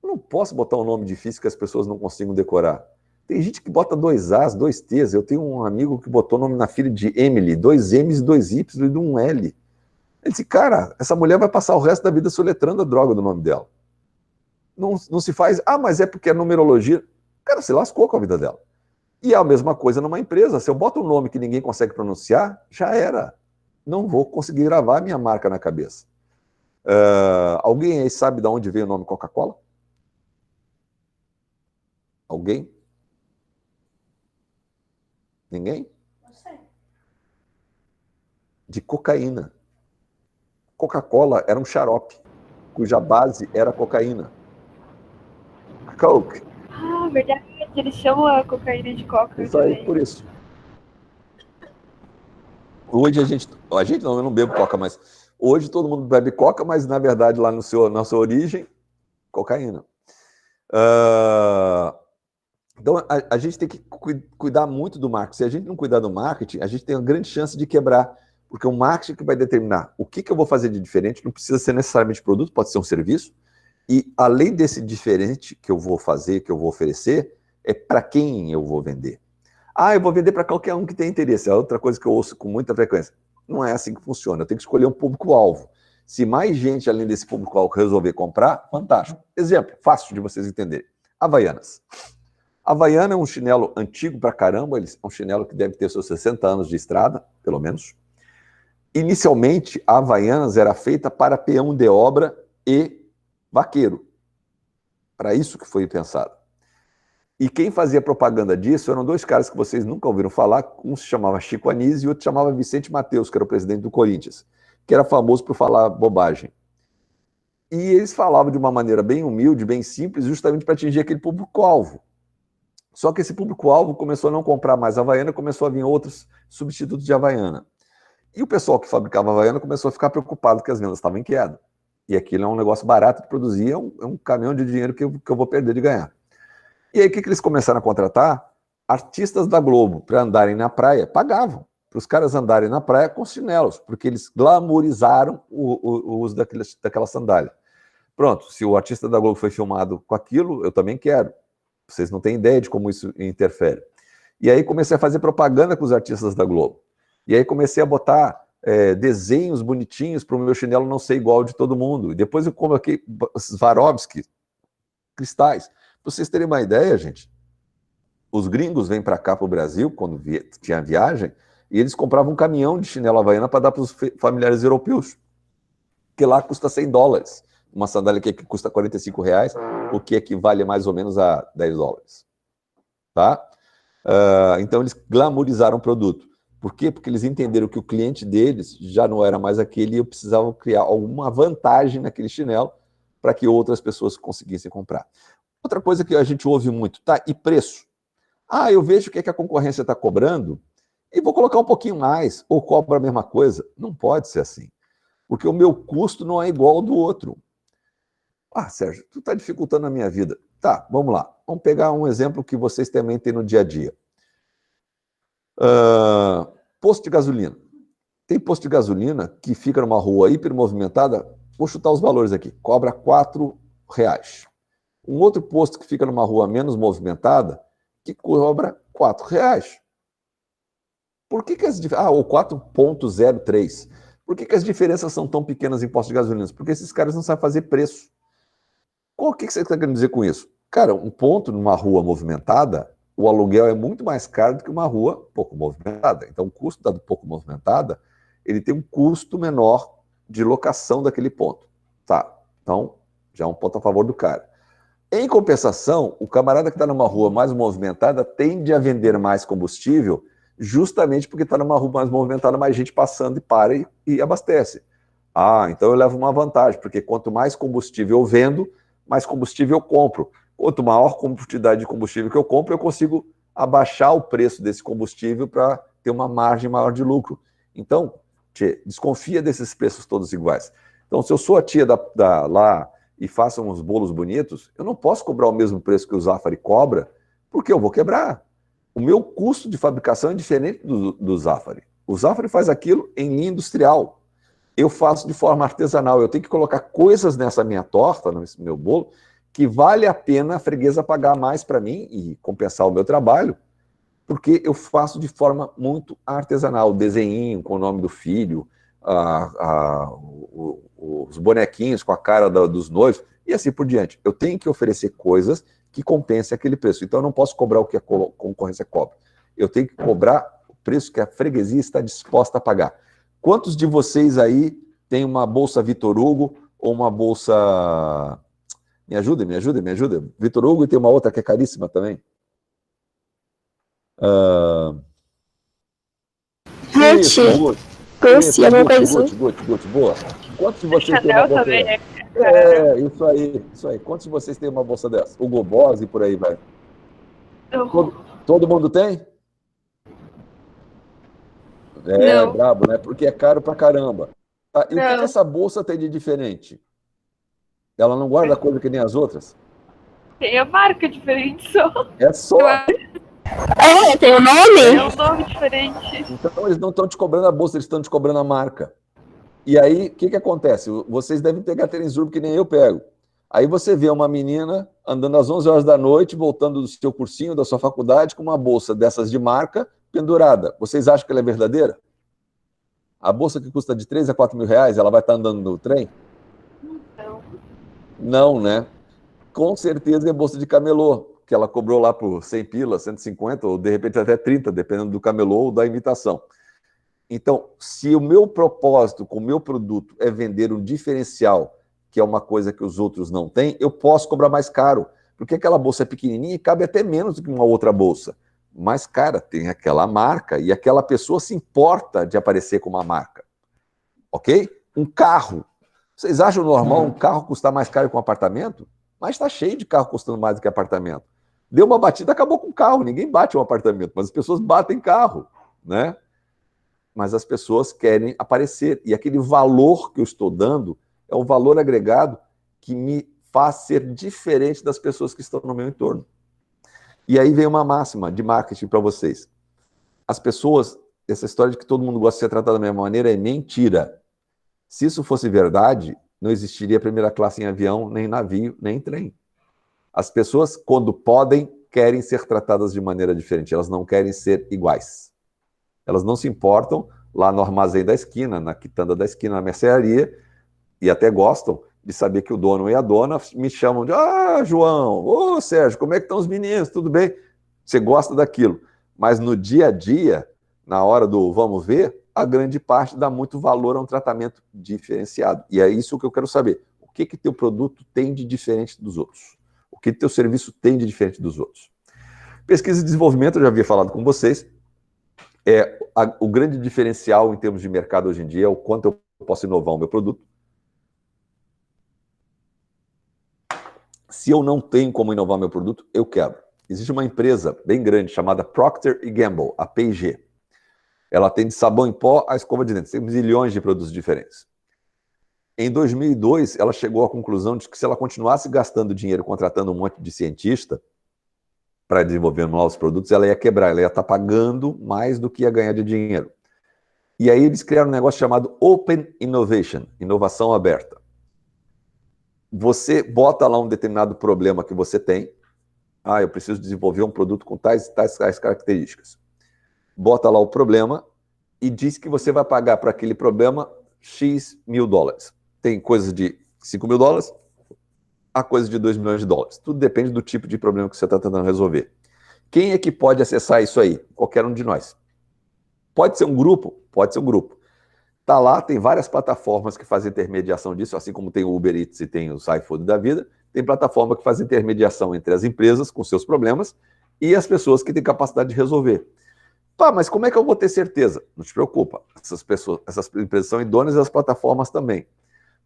eu não posso botar um nome difícil que as pessoas não consigam decorar. Tem gente que bota 2 As, 2 T's. Eu tenho um amigo que botou o nome na filha de Emily, 2 M's, 2 Y e 1 L. Ele disse, cara, essa mulher vai passar o resto da vida soletrando a droga do nome dela. Não se faz, mas é porque é numerologia. Cara, se lascou com a vida dela. E é a mesma coisa numa empresa. Se eu boto um nome que ninguém consegue pronunciar, já era. Não vou conseguir gravar a minha marca na cabeça. Alguém aí sabe de onde veio o nome Coca-Cola? Alguém? Ninguém? Não sei. De cocaína. Coca-Cola era um xarope, cuja base era cocaína. Coke. Verdade. Eles chamam a cocaína de coca. Isso aí, por isso. Hoje a gente não, eu não bebo coca, mas hoje todo mundo bebe coca, mas na verdade lá na sua origem, cocaína. Então a gente tem que cuidar muito do marketing. Se a gente não cuidar do marketing, a gente tem uma grande chance de quebrar, porque o marketing que vai determinar o que eu vou fazer de diferente, não precisa ser necessariamente produto, pode ser um serviço, e além desse diferente que eu vou fazer, que eu vou oferecer, é para quem eu vou vender. Eu vou vender para qualquer um que tem interesse. É outra coisa que eu ouço com muita frequência. Não é assim que funciona. Eu tenho que escolher um público-alvo. Se mais gente, além desse público-alvo, resolver comprar, fantástico. Exemplo, fácil de vocês entenderem. Havaianas. Havaiana é um chinelo antigo pra caramba. É um chinelo que deve ter seus 60 anos de estrada, pelo menos. Inicialmente, a Havaianas era feita para peão de obra e vaqueiro. Para isso que foi pensado. E quem fazia propaganda disso eram 2 caras que vocês nunca ouviram falar. Um se chamava Chico Anísio e outro se chamava Vicente Mateus, que era o presidente do Corinthians, que era famoso por falar bobagem. E eles falavam de uma maneira bem humilde, bem simples, justamente para atingir aquele público-alvo. Só que esse público-alvo começou a não comprar mais Havaiana, começou a vir outros substitutos de Havaiana. E o pessoal que fabricava Havaiana começou a ficar preocupado que as vendas estavam em queda. E aquilo é um negócio barato de produzir, é um caminhão de dinheiro que eu vou perder de ganhar. E aí, o que eles começaram a contratar? Artistas da Globo, para andarem na praia, pagavam para os caras andarem na praia com chinelos, porque eles glamourizaram o uso daquela sandália. Pronto, se o artista da Globo foi filmado com aquilo, eu também quero. Vocês não têm ideia de como isso interfere. E aí comecei a fazer propaganda com os artistas da Globo. E aí comecei a botar desenhos bonitinhos para o meu chinelo não ser igual de todo mundo. E depois eu coloquei Swarovski, cristais. Para vocês terem uma ideia, gente, os gringos vêm para cá, para o Brasil, quando tinha viagem, e eles compravam um caminhão de chinela havaiana para dar para os familiares europeus, que lá custa $100. Uma sandália aqui que custa R$45, o que equivale mais ou menos a $10. Tá? Então, eles glamourizaram o produto. Por quê? Porque eles entenderam que o cliente deles já não era mais aquele e precisavam criar alguma vantagem naquele chinelo para que outras pessoas conseguissem comprar. Outra coisa que a gente ouve muito, tá? E preço? Eu vejo o que a concorrência está cobrando e vou colocar um pouquinho mais, ou cobra a mesma coisa. Não pode ser assim, porque o meu custo não é igual ao do outro. Sérgio, tu está dificultando a minha vida. Tá, vamos lá. Vamos pegar um exemplo que vocês também têm no dia a dia. Posto de gasolina. Tem posto de gasolina que fica numa rua hipermovimentada, vou chutar os valores aqui, cobra R$4. Um outro posto que fica numa rua menos movimentada, que cobra R$4. Por que as diferenças... ou 4,03. Por que as diferenças são tão pequenas em postos de gasolina? Porque esses caras não sabem fazer preço. O que você está querendo dizer com isso? Cara, um ponto numa rua movimentada, o aluguel é muito mais caro do que uma rua pouco movimentada. Então, o custo da pouco movimentada, ele tem um custo menor de locação daquele ponto. Tá, então, já é um ponto a favor do cara. Em compensação, o camarada que está numa rua mais movimentada tende a vender mais combustível justamente porque está numa rua mais movimentada, mais gente passando e para e abastece. Então eu levo uma vantagem, porque quanto mais combustível eu vendo, mais combustível eu compro. Quanto maior quantidade de combustível que eu compro, eu consigo abaixar o preço desse combustível para ter uma margem maior de lucro. Então, desconfia desses preços todos iguais. Então, se eu sou a tia lá e faço uns bolos bonitos, eu não posso cobrar o mesmo preço que o Zafari cobra, porque eu vou quebrar. O meu custo de fabricação é diferente do Zafari. O Zafari faz aquilo em linha industrial. Eu faço de forma artesanal. Eu tenho que colocar coisas nessa minha torta, nesse meu bolo, que vale a pena a freguesa pagar mais para mim e compensar o meu trabalho, porque eu faço de forma muito artesanal. Desenhinho com o nome do filho, os bonequinhos com a cara dos noivos, e assim por diante. Eu tenho que oferecer coisas que compensem aquele preço. Então, eu não posso cobrar o que a concorrência cobra. Eu tenho que cobrar o preço que a freguesia está disposta a pagar. Quantos de vocês aí tem uma bolsa Vitor Hugo ou uma bolsa... Me ajuda. Vitor Hugo, e tem uma outra que é caríssima também. Gucci, boa. Quantos de vocês têm uma bolsa dessa? Isso aí. Quantos de vocês têm uma bolsa dessa? Hugo Boss e por aí vai. Todo mundo tem? Não. Brabo, né? Porque é caro pra caramba. E o que essa bolsa tem de diferente? Ela não guarda coisa que nem as outras? Tem a marca diferente só. É só. Tem o nome? É um nome diferente. Então eles não estão te cobrando a bolsa, eles estão te cobrando a marca. E aí, o que acontece? Vocês devem pegar Tênis-Urbo que nem eu pego. Aí você vê uma menina andando às 11 horas da noite, voltando do seu cursinho, da sua faculdade, com uma bolsa dessas de marca pendurada. Vocês acham que ela é verdadeira? A bolsa que custa de 3 a 4 mil reais, ela vai estar andando no trem? Não, né? Com certeza é bolsa de camelô, que ela cobrou lá por 100 pila, 150, ou de repente até 30, dependendo do camelô ou da imitação. Então, se o meu propósito com o meu produto é vender um diferencial, que é uma coisa que os outros não têm, eu posso cobrar mais caro, porque aquela bolsa é pequenininha e cabe até menos do que uma outra bolsa. Mas, cara, tem aquela marca e aquela pessoa se importa de aparecer com uma marca. Ok? Um carro. Vocês acham normal um carro custar mais caro que um apartamento? Mas está cheio de carro custando mais do que apartamento. Deu uma batida, acabou com o carro. Ninguém bate um apartamento, mas as pessoas batem carro, né? Mas as pessoas querem aparecer. E aquele valor que eu estou dando é um valor agregado que me faz ser diferente das pessoas que estão no meu entorno. E aí vem uma máxima de marketing para vocês. As pessoas, essa história de que todo mundo gosta de ser tratado da mesma maneira é mentira. Se isso fosse verdade, não existiria primeira classe em avião, nem navio, nem trem. As pessoas, quando podem, querem ser tratadas de maneira diferente. Elas não querem ser iguais. Elas não se importam lá no armazém da esquina, na quitanda da esquina, na mercearia, e até gostam de saber que o dono e a dona me chamam de João, ô Sérgio, como é que estão os meninos? Tudo bem? Você gosta daquilo. Mas no dia a dia, na hora do vamos ver, a grande parte dá muito valor a um tratamento diferenciado. E é isso que eu quero saber. O que teu produto tem de diferente dos outros? O que teu serviço tem de diferente dos outros? Pesquisa e desenvolvimento, eu já havia falado com vocês, o grande diferencial em termos de mercado hoje em dia é o quanto eu posso inovar o meu produto. Se eu não tenho como inovar meu produto, eu quebro. Existe uma empresa bem grande chamada Procter & Gamble, a P&G. Ela tem de sabão em pó a escova de dentes. Tem milhões de produtos diferentes. Em 2002, ela chegou à conclusão de que se ela continuasse gastando dinheiro contratando um monte de cientista para desenvolver novos produtos, ela ia quebrar, ela ia estar pagando mais do que ia ganhar de dinheiro. E aí eles criaram um negócio chamado Open Innovation, inovação aberta. Você bota lá um determinado problema que você tem. Eu preciso desenvolver um produto com tais características. Bota lá o problema e diz que você vai pagar para aquele problema X mil dólares. Tem coisas de 5 mil dólares a coisa de 2 milhões de dólares. Tudo depende do tipo de problema que você está tentando resolver. Quem é que pode acessar isso aí? Qualquer um de nós. Pode ser um grupo? Pode ser um grupo. Tá lá, tem várias plataformas que fazem intermediação disso, assim como tem o Uber Eats e tem o iFood da vida. Tem plataforma que faz intermediação entre as empresas com seus problemas e as pessoas que têm capacidade de resolver. Mas como é que eu vou ter certeza? Não te preocupa. Essas empresas são idôneas e as plataformas também.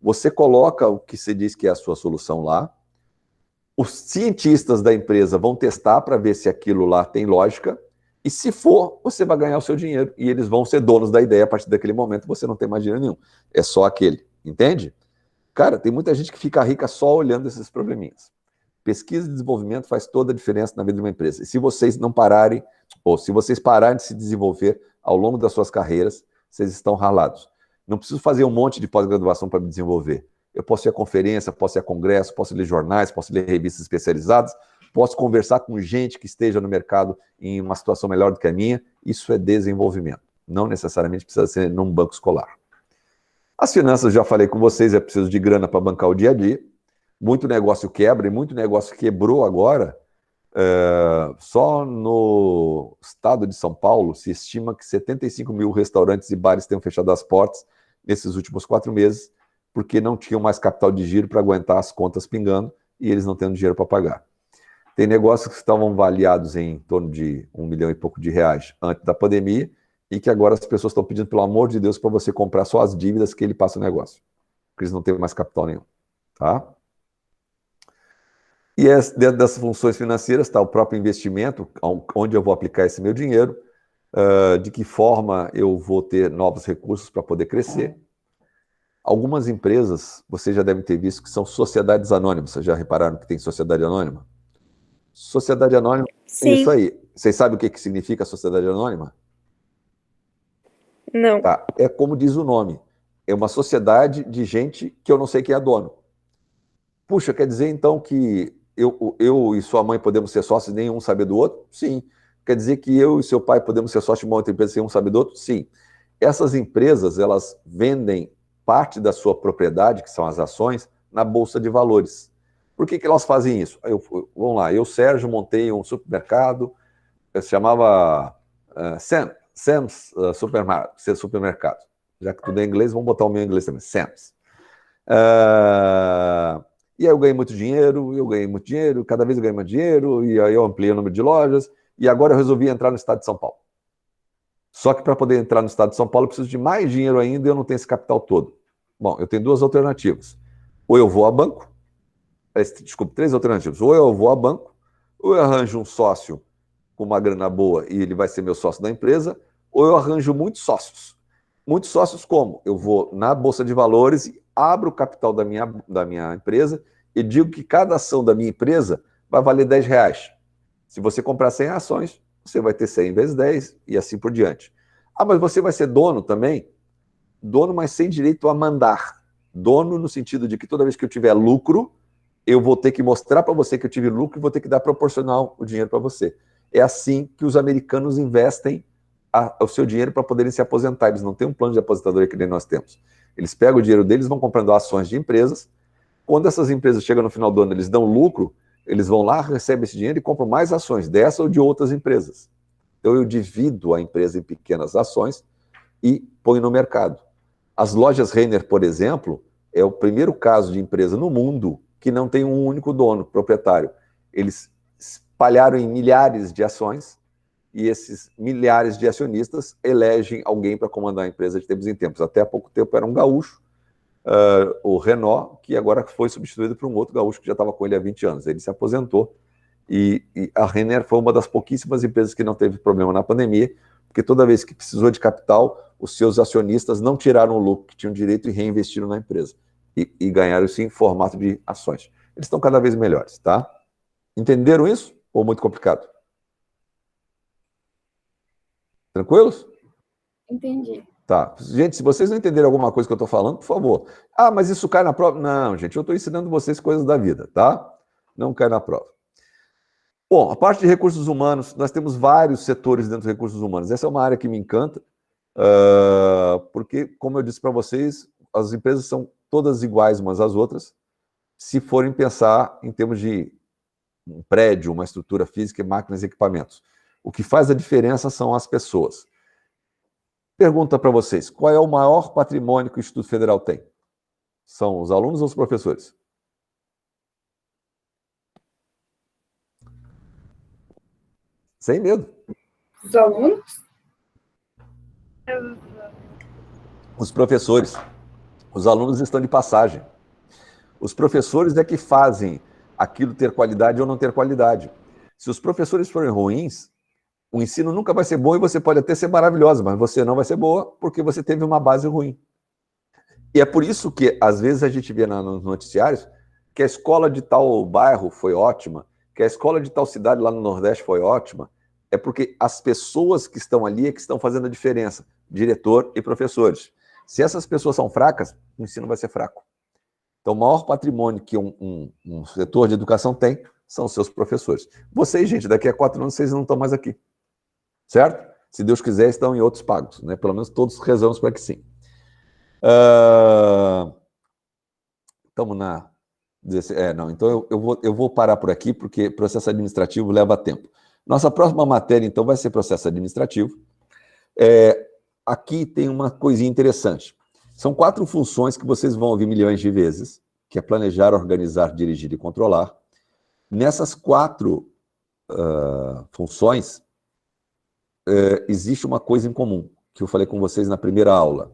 Você coloca o que você diz que é a sua solução lá. Os cientistas da empresa vão testar para ver se aquilo lá tem lógica. E se for, você vai ganhar o seu dinheiro. E eles vão ser donos da ideia a partir daquele momento. Você não tem mais dinheiro nenhum. É só aquele. Entende? Cara, tem muita gente que fica rica só olhando esses probleminhas. Pesquisa e desenvolvimento faz toda a diferença na vida de uma empresa. E se vocês não pararem, ou se vocês pararem de se desenvolver ao longo das suas carreiras, vocês estão ralados. Não preciso fazer um monte de pós-graduação para me desenvolver. Eu posso ir a conferência, posso ir a congresso, posso ler jornais, posso ler revistas especializadas, posso conversar com gente que esteja no mercado em uma situação melhor do que a minha. Isso é desenvolvimento. Não necessariamente precisa ser num banco escolar. As finanças, já falei com vocês, é preciso de grana para bancar o dia a dia. Muito negócio quebra, e muito negócio quebrou agora. Só no estado de São Paulo se estima que 75 mil restaurantes e bares tenham fechado as portas nesses últimos 4 meses, porque não tinham mais capital de giro para aguentar as contas pingando e eles não tendo dinheiro para pagar. Tem negócios que estavam avaliados em torno de 1 milhão e pouco de reais antes da pandemia e que agora as pessoas estão pedindo, pelo amor de Deus, para você comprar só as dívidas que ele passa o negócio, porque eles não têm mais capital nenhum. Tá? E dentro dessas funções financeiras está o próprio investimento, onde eu vou aplicar esse meu dinheiro, de que forma eu vou ter novos recursos para poder crescer. Algumas empresas, vocês já devem ter visto, que são sociedades anônimas. Vocês já repararam que tem sociedade anônima? Sociedade anônima, Sim. Isso aí. Vocês sabem o que significa sociedade anônima? Não. Tá. É como diz o nome. É uma sociedade de gente que eu não sei quem é dono. Puxa, quer dizer então que eu e sua mãe podemos ser sócios e nenhum saber do outro? Sim. Quer dizer que eu e seu pai podemos ser sócios de uma outra empresa sem um saber do outro? Sim. Essas empresas, elas vendem parte da sua propriedade, que são as ações, na Bolsa de Valores. Por que elas fazem isso? Vamos lá, eu, Sérgio, montei um supermercado, se chamava Sam's Supermercado. Já que tudo é inglês, vamos botar o meu em inglês também, Sam's. E aí eu ganhei muito dinheiro, cada vez eu ganhei mais dinheiro, e aí eu ampliei o número de lojas, e agora eu resolvi entrar no estado de São Paulo. Só que para poder entrar no estado de São Paulo, eu preciso de mais dinheiro ainda e eu não tenho esse capital todo. Bom, eu tenho 2 alternativas. Ou eu vou a banco, desculpa, 3 alternativas. Ou eu vou a banco, ou eu arranjo um sócio com uma grana boa e ele vai ser meu sócio da empresa, ou eu arranjo muitos sócios. Muitos sócios como? Eu vou na Bolsa de Valores e abro o capital da minha empresa e digo que cada ação da minha empresa vai valer R$10. Se você comprar 100 ações, você vai ter 100 vezes 10 e assim por diante. Mas você vai ser dono também? Dono, mas sem direito a mandar. Dono no sentido de que toda vez que eu tiver lucro, eu vou ter que mostrar para você que eu tive lucro e vou ter que dar proporcional o dinheiro para você. É assim que os americanos investem o seu dinheiro para poderem se aposentar. Eles não têm um plano de aposentadoria que nem nós temos. Eles pegam o dinheiro deles, vão comprando ações de empresas quando essas empresas chegam no final do ano, eles dão lucro, eles vão lá, recebem esse dinheiro e compram mais ações dessa ou de outras empresas. Então eu divido a empresa em pequenas ações e ponho no mercado. As lojas Renner, por exemplo, é o primeiro caso de empresa no mundo que não tem um único dono, proprietário. Eles espalharam em milhares de ações e esses milhares de acionistas elegem alguém para comandar a empresa de tempos em tempos. Até há pouco tempo era um gaúcho, o Renault, que agora foi substituído por um outro gaúcho que já estava com ele há 20 anos. Ele se aposentou e a Renner foi uma das pouquíssimas empresas que não teve problema na pandemia, porque toda vez que precisou de capital, os seus acionistas não tiraram o lucro que tinham direito e reinvestiram na empresa. E ganharam isso em formato de ações. Eles estão cada vez melhores, tá? Entenderam isso? Ou muito complicado? Tranquilos? Entendi. Tá. Gente, se vocês não entenderem alguma coisa que eu estou falando, por favor. Ah, mas isso cai na prova? Não, gente, eu estou ensinando vocês coisas da vida, tá? Não cai na prova. Bom, a parte de recursos humanos, nós temos vários setores dentro dos recursos humanos. Essa é uma área que me encanta, porque, como eu disse para vocês, as empresas são todas iguais umas às outras, se forem pensar em termos de um prédio, uma estrutura física, máquinas e equipamentos. O que faz a diferença são as pessoas. Pergunta para vocês, qual é o maior patrimônio que o Instituto Federal tem? São os alunos ou os professores? Sem medo. Os alunos? Os professores. Os alunos estão de passagem. Os professores é que fazem aquilo ter qualidade ou não ter qualidade. Se os professores forem ruins, o ensino nunca vai ser bom e você pode até ser maravilhosa, mas você não vai ser boa porque você teve uma base ruim. E é por isso que, às vezes, a gente vê nos noticiários que a escola de tal bairro foi ótima, que a escola de tal cidade lá no Nordeste foi ótima, é porque as pessoas que estão ali é que estão fazendo a diferença, diretor e professores. Se essas pessoas são fracas, o ensino vai ser fraco. Então, o maior patrimônio que um setor de educação tem são os seus professores. Vocês, gente, daqui a 4 anos, vocês não estão mais aqui. Certo? Se Deus quiser, estão em outros pagos, né? Pelo menos todos rezamos para que sim. Estamos na... então eu vou parar por aqui, porque processo administrativo leva tempo. Nossa próxima matéria, então, vai ser processo administrativo. Aqui tem uma coisinha interessante. São 4 funções que vocês vão ouvir milhões de vezes, que é planejar, organizar, dirigir e controlar. Nessas 4 funções, existe uma coisa em comum, que eu falei com vocês na primeira aula,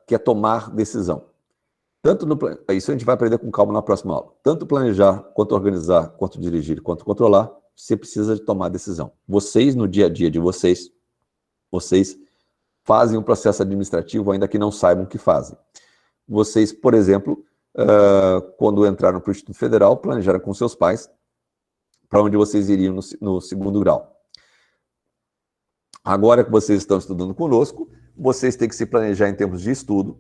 que é tomar decisão. Isso a gente vai aprender com calma na próxima aula. Tanto planejar, quanto organizar, quanto dirigir, quanto controlar, você precisa de tomar decisão. Vocês, no dia a dia de vocês fazem um processo administrativo, ainda que não saibam o que fazem. Vocês, por exemplo, quando entraram para o Instituto Federal, planejaram com seus pais para onde vocês iriam no segundo grau. Agora que vocês estão estudando conosco, vocês têm que se planejar em termos de estudo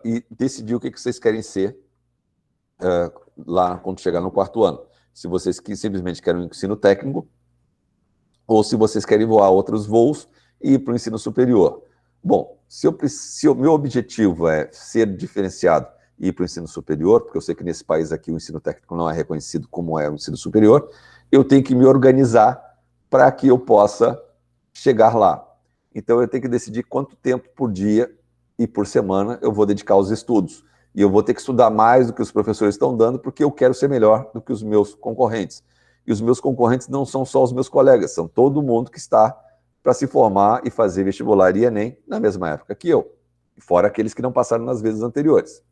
e decidir o que vocês querem ser lá quando chegar no 4º ano. Se vocês simplesmente querem um ensino técnico, ou se vocês querem voar outros voos e ir para o ensino superior. Bom, se o meu objetivo é ser diferenciado e ir para o ensino superior, porque eu sei que nesse país aqui o ensino técnico não é reconhecido como é o ensino superior, eu tenho que me organizar para que eu possa chegar lá. Então eu tenho que decidir quanto tempo por dia e por semana eu vou dedicar aos estudos. E eu vou ter que estudar mais do que os professores estão dando, porque eu quero ser melhor do que os meus concorrentes. E os meus concorrentes não são só os meus colegas, são todo mundo que está para se formar e fazer vestibular e Enem na mesma época que eu, fora aqueles que não passaram nas vezes anteriores.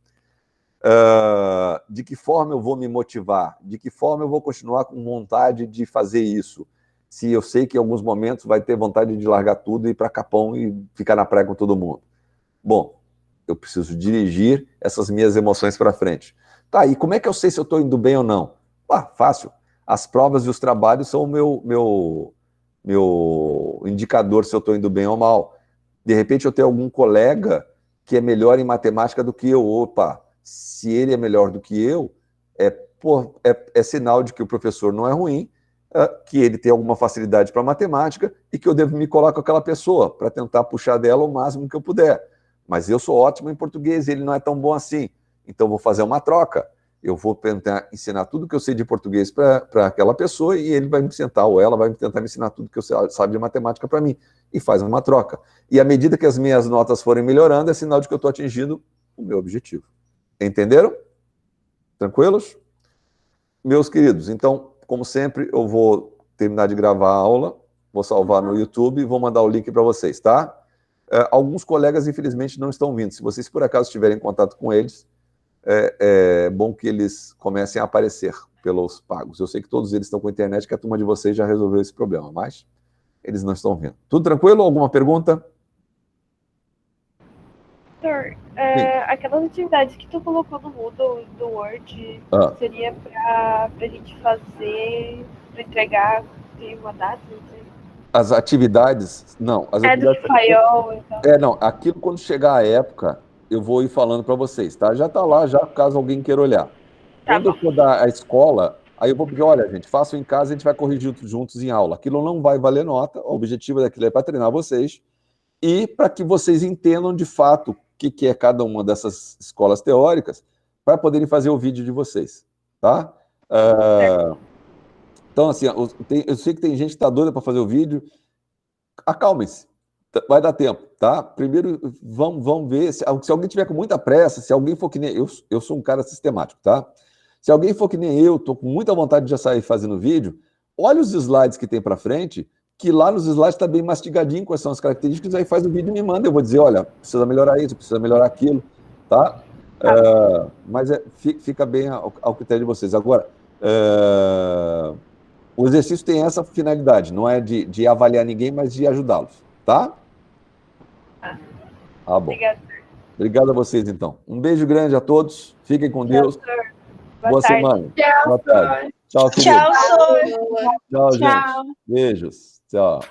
De que forma eu vou me motivar? De que forma eu vou continuar com vontade de fazer isso? Se eu sei que em alguns momentos vai ter vontade de largar tudo e ir para Capão e ficar na praia com todo mundo. Bom, eu preciso dirigir essas minhas emoções para frente. Tá, e como é que eu sei se eu estou indo bem ou não? Fácil. As provas e os trabalhos são o meu indicador se eu estou indo bem ou mal. De repente eu tenho algum colega que é melhor em matemática do que eu. Opa, se ele é melhor do que eu, é sinal de que o professor não é ruim, que ele tem alguma facilidade para matemática e que eu devo me colar com aquela pessoa para tentar puxar dela o máximo que eu puder. mas eu sou ótimo em português e ele não é tão bom assim. Então, vou fazer uma troca. Eu vou tentar ensinar tudo que eu sei de português para aquela pessoa e ele vai me tentar, ou ela vai tentar me ensinar tudo que eu sabe de matemática para mim. E faz uma troca. E à medida que as minhas notas forem melhorando, é sinal de que eu estou atingindo o meu objetivo. Entenderam? Tranquilos? Meus queridos, então, como sempre, eu vou terminar de gravar a aula, vou salvar no YouTube e vou mandar o link para vocês, tá? Alguns colegas, infelizmente, não estão vindo. Se vocês, por acaso, estiverem em contato com eles, é bom que eles comecem a aparecer pelos pagos. Eu sei que todos eles estão com a internet, que a turma de vocês já resolveu esse problema, mas eles não estão vindo. Tudo tranquilo? Alguma pergunta? Doutor, aquelas atividades que tu colocou no Moodle do Word, seria pra gente fazer, pra entregar em uma data? Não sei. As atividades, não. As atividades, do Faiol, então. não, aquilo quando chegar a época, eu vou ir falando para vocês, tá? Já está lá, já caso alguém queira olhar. Quando eu for dar a escola, aí eu vou pedir, olha, gente, façam em casa, a gente vai corrigir juntos em aula. Aquilo não vai valer nota, o objetivo daquilo é para treinar vocês e para que vocês entendam de fato o que é cada uma dessas escolas teóricas para poderem fazer o vídeo de vocês, tá? Então, assim, eu sei que tem gente que está doida para fazer o vídeo. Acalmem-se, vai dar tempo, tá? Primeiro, vamos ver. Se alguém tiver com muita pressa, se alguém for que nem eu sou um cara sistemático, tá? Se alguém for que nem eu, estou com muita vontade de já sair fazendo vídeo, olha os slides que tem para frente, que lá nos slides está bem mastigadinho quais são as características, aí faz o vídeo e me manda. Eu vou dizer, olha, precisa melhorar isso, precisa melhorar aquilo, tá? Mas fica bem ao critério de vocês. Agora, o exercício tem essa finalidade, não é de avaliar ninguém, mas de ajudá-los, tá? Tá bom. Obrigada. Obrigado a vocês, então. Um beijo grande a todos, fiquem com Deus. Boa semana. Tchau, boa tarde. Tchau, querido. Tchau, Sor. Tchau, gente. Beijos. Tchau.